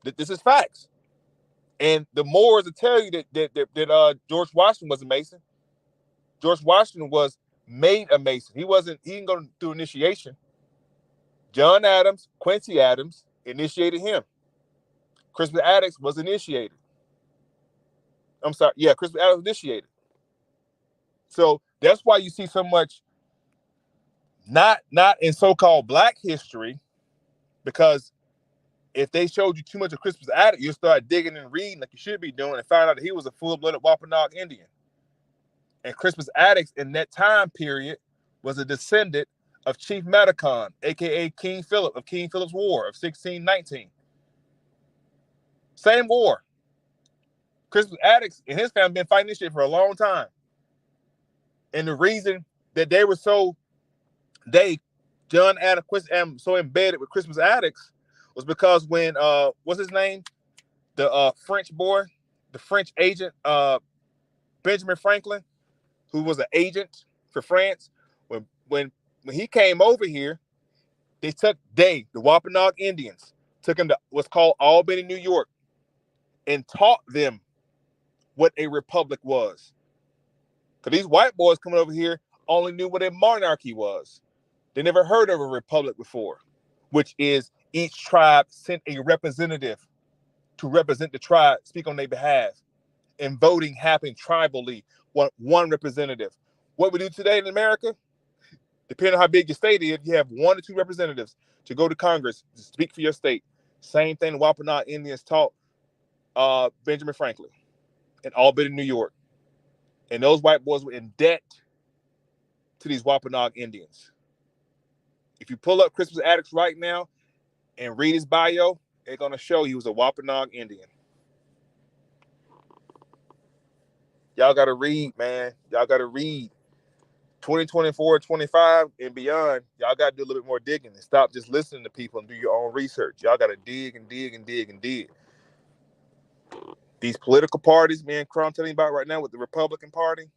them. This is facts. And the Moors will tell you that George Washington was a Mason. George Washington was made a Mason. He didn't go through initiation. John Adams, Quincy Adams initiated him. Crispus Attucks was initiated. I'm sorry, yeah, Crispus Attucks was initiated. So that's why you see so much not in so-called black history, because if they showed you too much of Crispus Attucks, you'll start digging and reading like you should be doing and find out that he was a full-blooded Wampanoag Indian. And Crispus Attucks in that time period was a descendant of Chief Matacon, a.k.a. King Philip of King Philip's War of 1619. Same war. Crispus Attucks and his family been fighting this shit for a long time. And the reason that they were John Adams, Quincy Adams, so embedded with Crispus Attucks was because when, what's his name? The French boy, the French agent, Benjamin Franklin, who was an agent for France, when he came over here, the Wampanoag Indians, took him to what's called Albany, New York, and taught them what a republic was. Because these white boys coming over here only knew what a monarchy was. They never heard of a republic before, which is each tribe sent a representative to represent the tribe, speak on their behalf, and voting happened tribally, one representative. What we do today in America, depending on how big your state is, you have 1 or 2 representatives to go to Congress to speak for your state. Same thing the Wampanoag Indians taught Benjamin Franklin in Albany, New York. And those white boys were in debt to these Wampanoag Indians. If you pull up Crispus Attucks right now and read his bio, they're going to show he was a Wampanoag Indian. Y'all got to read, man. Y'all got to read. 2024, 25, and beyond, y'all got to do a little bit more digging and stop just listening to people and do your own research. Y'all got to dig and dig and dig and dig. These political parties, man, I'm telling you about right now with the Republican Party,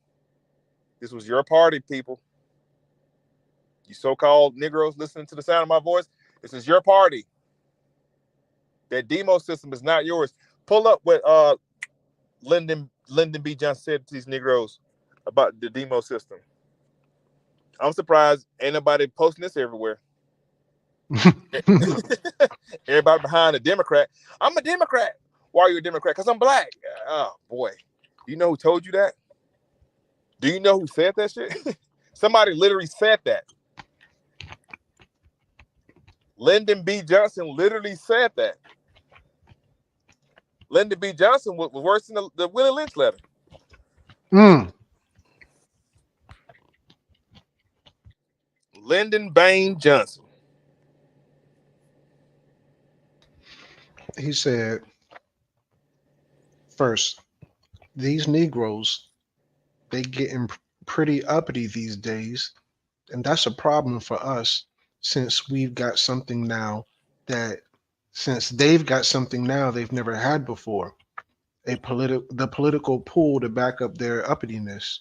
this was your party, people. You so-called Negroes listening to the sound of my voice, this is your party. That demo system is not yours. Pull up what Lyndon B. Johnson said to these Negroes about the demo system. I'm surprised ain't nobody posting this everywhere. Everybody behind a Democrat. I'm a Democrat. Why are you a Democrat? Because I'm black. Oh, boy. Do you know who told you that? Do you know who said that shit? Somebody literally said that. Lyndon B. Johnson literally said that. Lyndon B. Johnson was worse than the Willie Lynch letter. Lyndon Bain Johnson. He said, first, these Negroes, they getting pretty uppity these days, and that's a problem for us since we've got something now since they've got something now they've never had before, the political pull to back up their uppityness.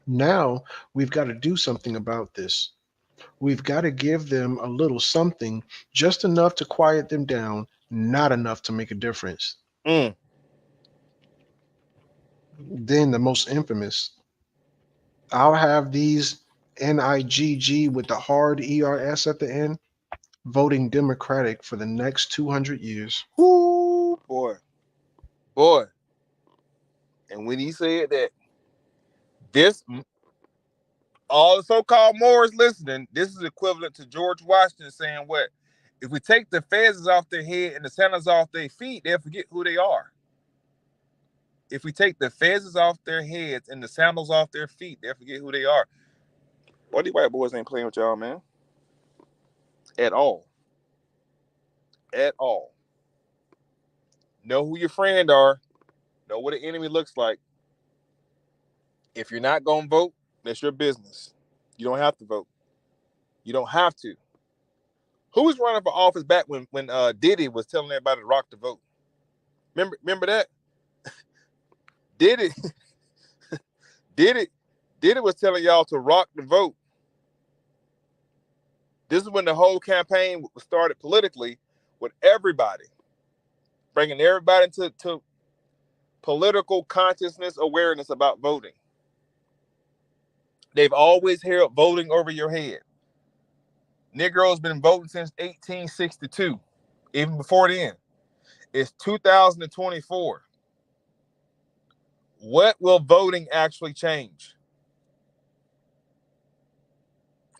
Now we've got to do something about this. We've got to give them a little something, just enough to quiet them down, not enough to make a difference. Then the most infamous, I'll have these NIGG with the hard ERS at the end, voting Democratic for the next 200 years. Ooh, boy. And when he said that, all the so-called Moors listening, this is equivalent to George Washington saying what? If we take the feathers off their head and the sandals off their feet, they'll forget who they are. If we take the feathers off their heads and the sandals off their feet, they'll forget who they are. Boy, these white boys ain't playing with y'all, man. At all. At all. Know who your friend are. Know what an enemy looks like. If you're not going to vote, that's your business. You don't have to vote. You don't have to. Who was running for office back when Diddy was telling everybody to rock the vote? Remember that? Diddy was telling y'all to rock the vote. This is when the whole campaign started politically with everybody, bringing everybody into political consciousness, awareness about voting. They've always held voting over your head. Negroes been voting since 1862, even before then. It's 2024. What will voting actually change?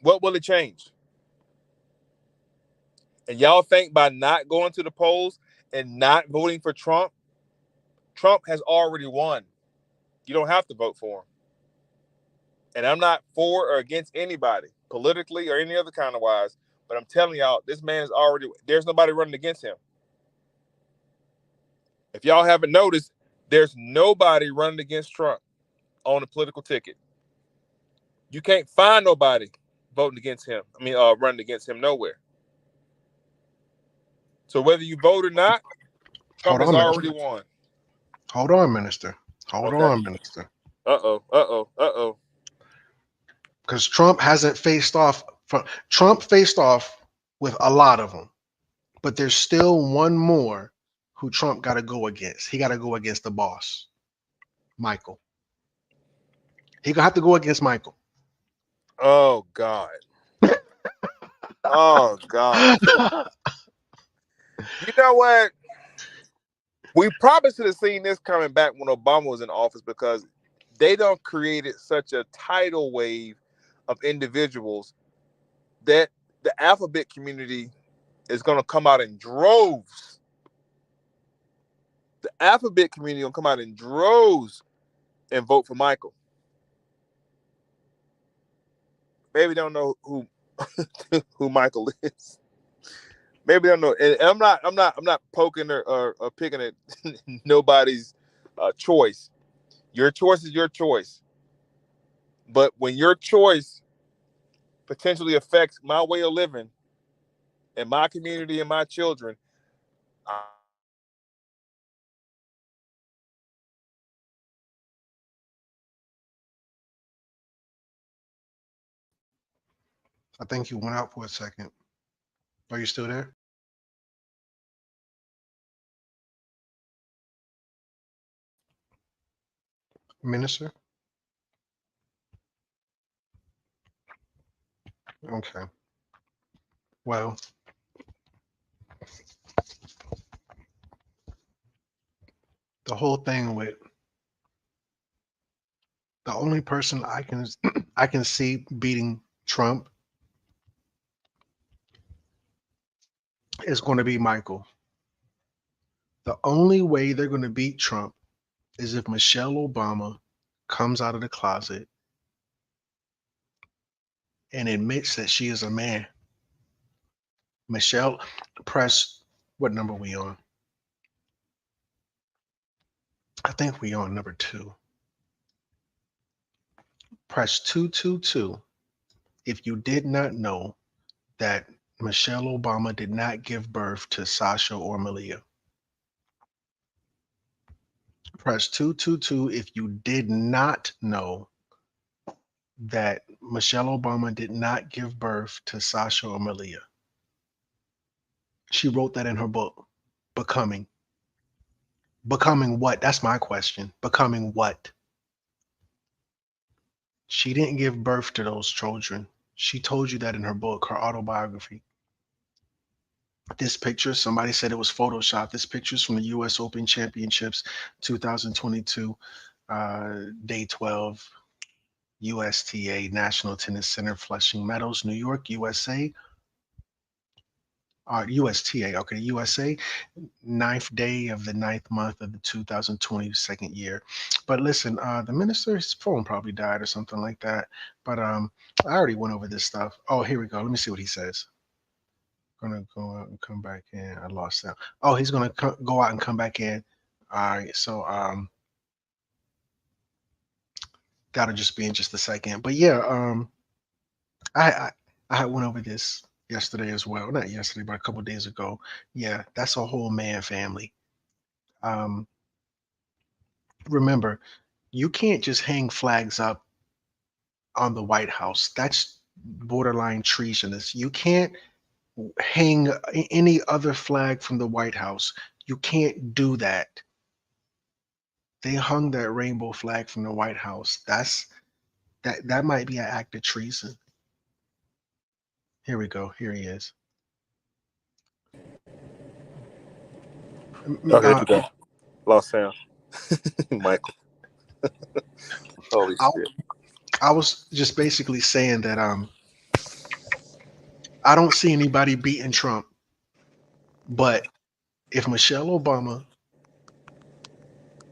What will it change? And y'all think by not going to the polls and not voting for Trump, Trump has already won. You don't have to vote for him. And I'm not for or against anybody, politically or any other kind of wise, but I'm telling y'all, this man is already, there's nobody running against him. If y'all haven't noticed, there's nobody running against Trump on a political ticket. You can't find nobody voting against him. Running against him nowhere. So whether you vote or not, Trump has already won. Hold on, Minister. Hold on, Minister. Uh-oh. Because Trump hasn't faced off. Trump faced off with a lot of them, but there's still one more who Trump got to go against. He got to go against the boss, Michael. He gonna have to go against Michael. Oh God. Oh God. You know what? We probably should have seen this coming back when Obama was in office, because they done created such a tidal wave of individuals that the alphabet community is going to come out in droves. The alphabet community going to come out in droves and vote for Michael. Maybe they don't know who who Michael is. Maybe they don't know. And I'm not poking or picking at nobody's choice. Your choice is your choice. But when your choice potentially affects my way of living and my community and my children, I think you went out for a second. Are you still there? Minister? Okay. Well, the whole thing with the only person I can see beating Trump is going to be Michael. The only way they're going to beat Trump is if Michelle Obama comes out of the closet and admits that she is a man. Michelle, press, what number we on? I think we on number 2. Press 222 if you did not know that Michelle Obama did not give birth to Sasha or Malia. Press 222 if you did not know that Michelle Obama did not give birth to Sasha or Malia. She wrote that in her book, Becoming. Becoming what? That's my question. Becoming what? She didn't give birth to those children. She told you that in her book, her autobiography. This picture, somebody said it was Photoshopped. This picture is from the U.S. Open Championships 2022, Day 12, USTA, National Tennis Center, Flushing Meadows, New York, USA. USTA, okay, USA, 9th day of the 9th month of the 2022 year. But listen, the minister's phone probably died or something like that. But I already went over this stuff. Oh, here we go. Let me see what he says. Gonna go out and come back in. I lost that. Oh, he's gonna go out and come back in. All right, so that'll just be in just a second. But yeah, I had went over this yesterday as well. Not yesterday, but a couple days ago. Yeah, that's a whole man family. Um, remember, you can't just hang flags up on the White House. That's borderline treasonous. You can't hang any other flag from the White House. You can't do that. They hung that rainbow flag from the White House. That might be an act of treason. Here we go. Here he is. Oh, here we go. Lost sound. Michael. Holy shit. I was just basically saying that I don't see anybody beating Trump, but if Michelle Obama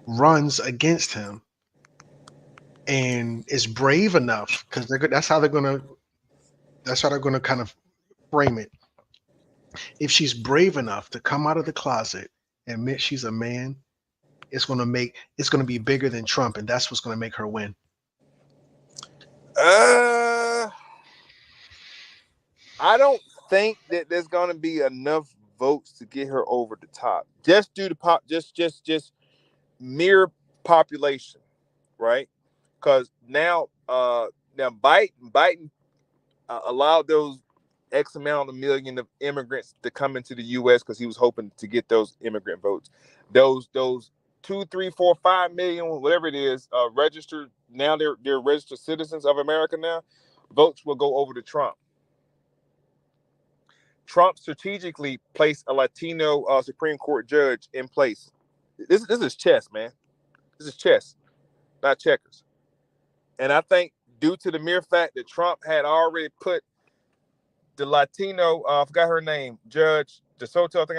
runs against him and is brave enough, because that's how they're gonna kind of frame it. If she's brave enough to come out of the closet and admit she's a man, it's gonna be bigger than Trump, and that's what's gonna make her win. I don't think that there's gonna be enough votes to get her over the top. Just due to just mere population, right? Because now Biden allowed those X amount of million of immigrants to come into the U.S. because he was hoping to get those immigrant votes. Those 2, 3, 4, 5 million, whatever it is, registered now. They're registered citizens of America now. Votes will go over to Trump. Trump strategically placed a Latino Supreme Court judge in place. This is chess, man. This is chess, not checkers. And I think due to the mere fact that Trump had already put the Latino, I forgot her name, Judge DeSoto, I think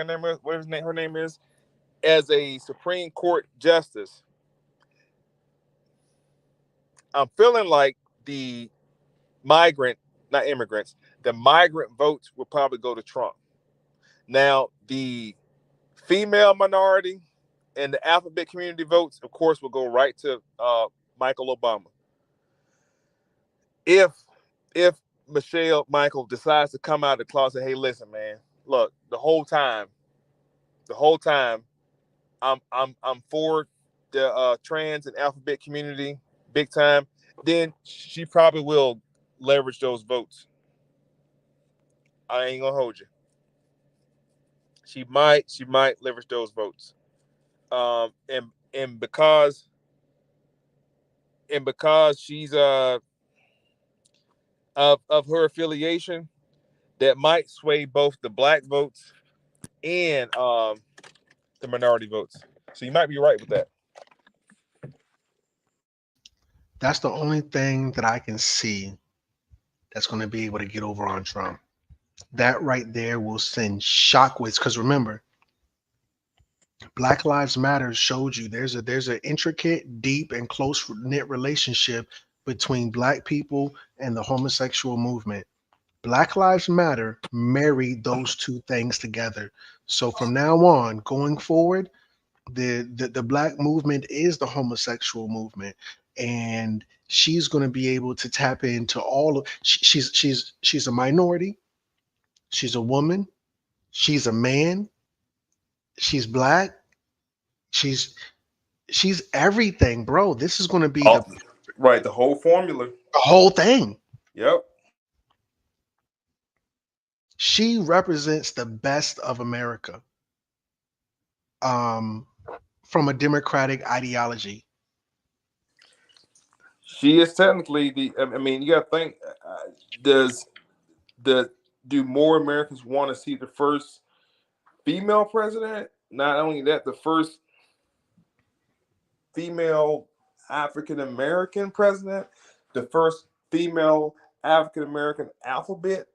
her name is, as a Supreme Court justice, I'm feeling like the migrant votes will probably go to Trump. Now, the female minority and the alphabet community votes, of course, will go right to Michael Obama. If Michael decides to come out of the closet, hey, listen, man, look, the whole time, I'm for the trans and alphabet community big time, then she probably will leverage those votes. I ain't gonna hold you. She might leverage those votes. And because she's of her affiliation, that might sway both the black votes and the minority votes. So you might be right with that. That's the only thing that I can see that's going to be able to get over on Trump. That right there will send shockwaves. Because remember, Black Lives Matter showed you there's an intricate, deep, and close-knit relationship between Black people and the homosexual movement. Black Lives Matter married those two things together. So from now on, going forward, the Black movement is the homosexual movement, and she's going to be able to tap into all of. She's a minority. She's a woman. She's a man. She's Black. She's everything, bro. This is going to be the whole formula, the whole thing. Yep. She represents the best of America. From a democratic ideology. She is technically I mean, you got to think, do more Americans want to see the first female president? Not only that, the first female African-American president, the first female African-American alphabet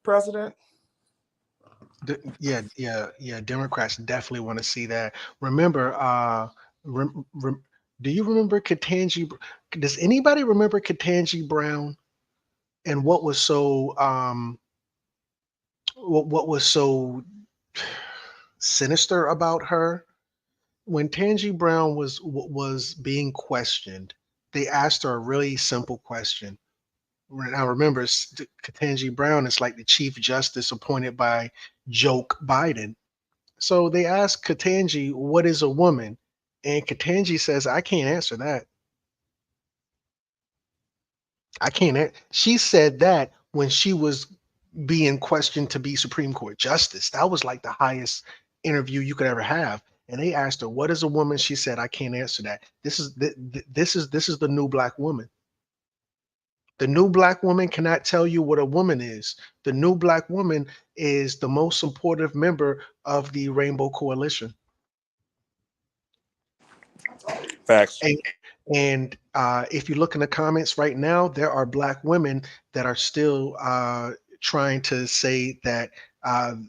president. Yeah. Democrats definitely want to see that. Remember, do you remember Ketanji? Does anybody remember Ketanji Brown? And what was so what was so sinister about her when Tangi Brown was being questioned They asked her a really simple question. Now remember, Ketanji Brown is like the Chief Justice appointed by Joe Biden. So they asked Ketanji, what is a woman? And Ketanji says, I can't answer that. I can't. She said that when she was being questioned to be Supreme Court Justice. That was like the highest interview you could ever have. And they asked her, what is a woman? She said, I can't answer that. This is the new black woman. The new black woman cannot tell you what a woman is. The new black woman is the most supportive member of the Rainbow Coalition. Facts. And if you look in the comments right now, there are black women that are still trying to say that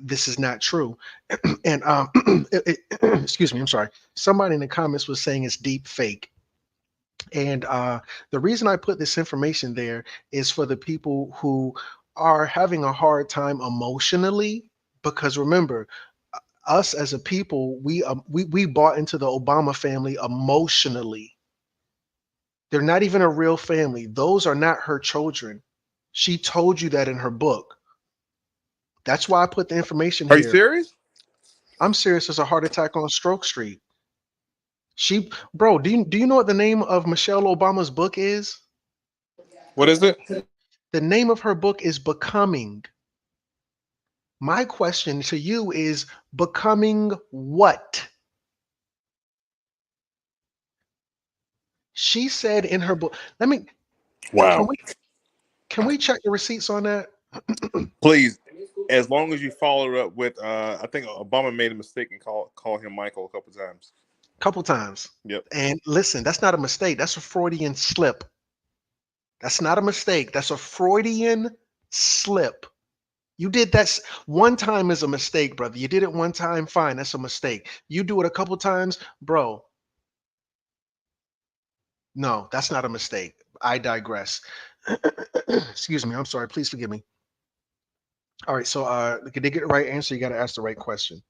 this is not true. And excuse me, I'm sorry. Somebody in the comments was saying it's deep fake. And the reason I put this information there is for the people who are having a hard time emotionally, because remember, us as a people, we bought into the Obama family emotionally. They're not even a real family. Those are not her children. She told you that in her book. That's why I put the information here. Are you serious? I'm serious as a heart attack on Stroke Street. Bro, do you know what the name of Michelle Obama's book is? What is it? The name of her book is Becoming. My question to you is, becoming what? She said in her book, Wow. Can we check the receipts on that? Please, as long as you follow it up with, I think Obama made a mistake and call him Michael a couple times. Couple times. Yep. And listen, that's not a mistake. That's a Freudian slip. That's not a mistake. That's a Freudian slip. You did that one time is a mistake, brother. You did it one time, fine. That's a mistake. You do it a couple times, bro. No, that's not a mistake. I digress. Excuse me. I'm sorry. Please forgive me. All right. So to get the right answer, you got to ask the right question.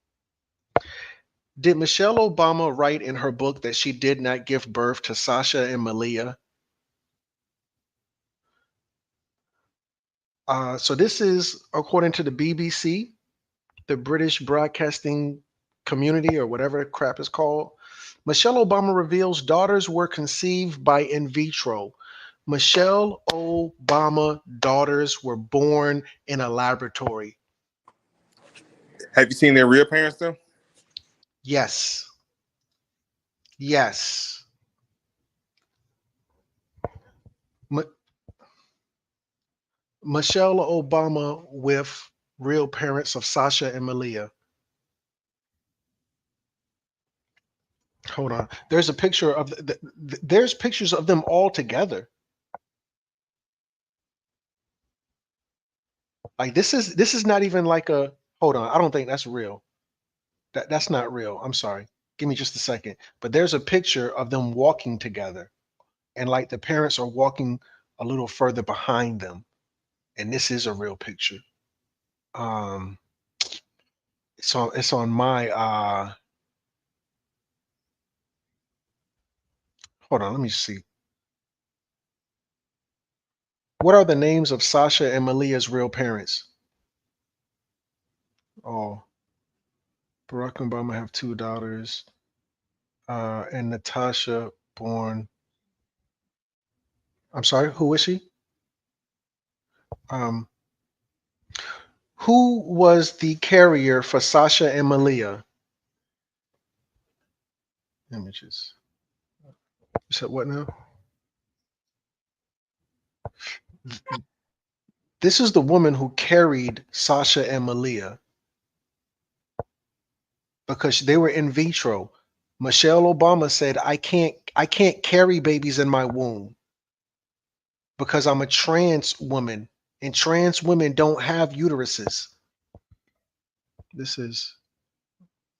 Did Michelle Obama write in her book that she did not give birth to Sasha and Malia? So this is according to the BBC, the British Broadcasting Community, or whatever crap is called. Michelle Obama reveals daughters were conceived by in vitro. Michelle Obama daughters were born in a laboratory. Have you seen their real parents though? Yes. Yes. Michelle Obama with real parents of Sasha and Malia. Hold on. There's a picture of there's pictures of them all together. Like this is not even like a, hold on. I don't think that's real. That's not real. I'm sorry. Give me just a second. But there's a picture of them walking together, and like the parents are walking a little further behind them. And this is a real picture. It's on my hold on, let me see. What are the names of Sasha and Malia's real parents? Oh, Barack Obama have 2 daughters. And Natasha born. I'm sorry, who is she? Who was the carrier for Sasha and Malia? Images. You said what now? This is the woman who carried Sasha and Malia because they were in vitro. Michelle Obama said, I can't carry babies in my womb because I'm a trans woman, and trans women don't have uteruses. This is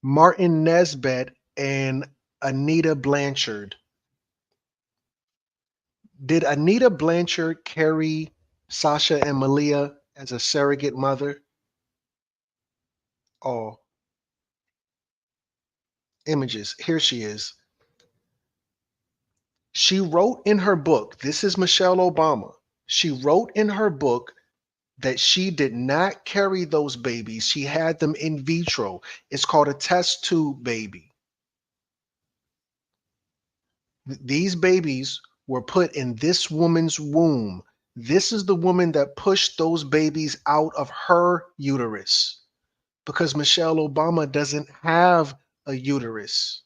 Martin Nesbitt and Anita Blanchard. Did Anita Blanchard carry Sasha and Malia as a surrogate mother? Oh, images. Here she is. She wrote in her book, this is Michelle Obama. She wrote in her book that she did not carry those babies. She had them in vitro. It's called a test tube baby. These babies were put in this woman's womb. This is the woman that pushed those babies out of her uterus because Michelle Obama doesn't have a uterus.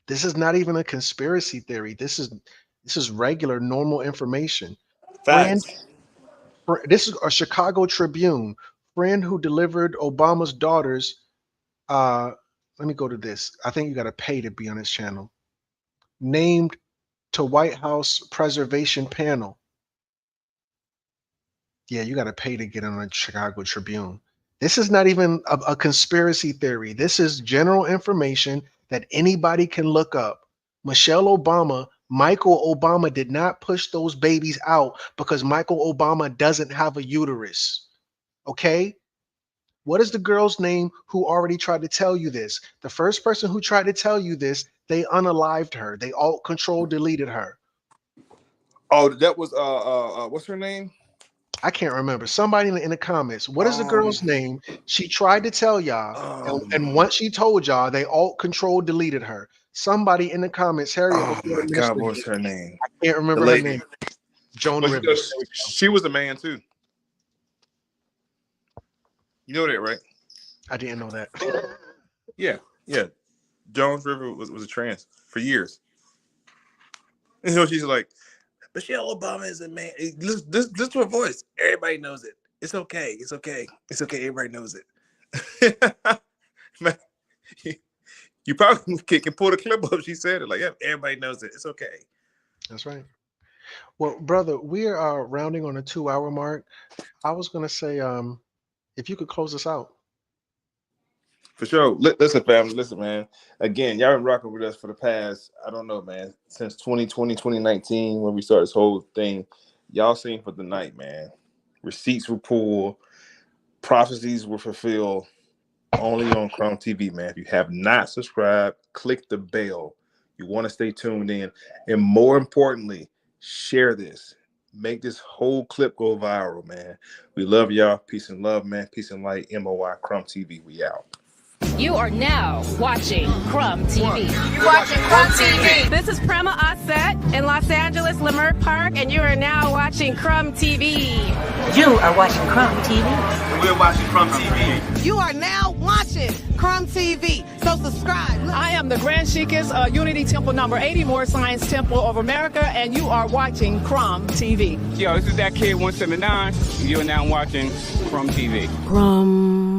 This is not even a conspiracy theory. This is regular, normal information. Friend, this is a Chicago Tribune. Friend who delivered Obama's daughters. Let me go to this. I think you got to pay to be on this channel. Named to White House preservation panel. Yeah, you got to pay to get on the Chicago Tribune. This is not even a conspiracy theory. This is general information that anybody can look up. Michelle Obama, Michael Obama did not push those babies out because Michael Obama doesn't have a uterus. Okay? What is the girl's name who already tried to tell you this? The first person who tried to tell you this, they unalived her. They alt control deleted her. Oh, that was what's her name? I can't remember. Somebody in the comments. What is the girl's name? She tried to tell y'all, and once she told y'all, they alt control deleted her. Somebody in the comments, Harriet. Oh my God, what's her name? I can't remember her name. Joan Rivers. She was a man too. You know that, right? I didn't know that. Yeah. Joan Rivers was a trans for years. And so she's like, Michelle Obama is a man. This to her voice. Everybody knows it. It's okay. It's okay. It's okay. Everybody knows it. Man, you probably can pull the clip up. She said it like, yeah, everybody knows it. It's okay. That's right. Well, brother, we are rounding on a 2-hour mark. I was going to say, if you could close us out. For sure. Listen, family. Listen, man. Again, y'all been rocking with us for the past, I don't know, man, since 2020, 2019, when we started this whole thing. Y'all seen for the night, man. Receipts were pulled. Prophecies were fulfilled. Only on Crumb TV, man. If you have not subscribed, click the bell. You want to stay tuned in. And more importantly, share this. Make this whole clip go viral, man. We love y'all. Peace and love, man. Peace and light. M.O.I. Crumb TV. We out. You are now watching Crumb TV. You're watching Crumb TV. This is Prema Asset in Los Angeles, Leimert Park, and you are now watching Crumb TV. You are watching Crumb TV. And we're watching Crumb TV. You are now watching Crumb TV. So subscribe. I am the Grand Sheikess, Unity Temple number 80, More Science Temple of America, and you are watching Crumb TV. Yo, this is that kid 179. You're now watching Crumb TV. Crumb.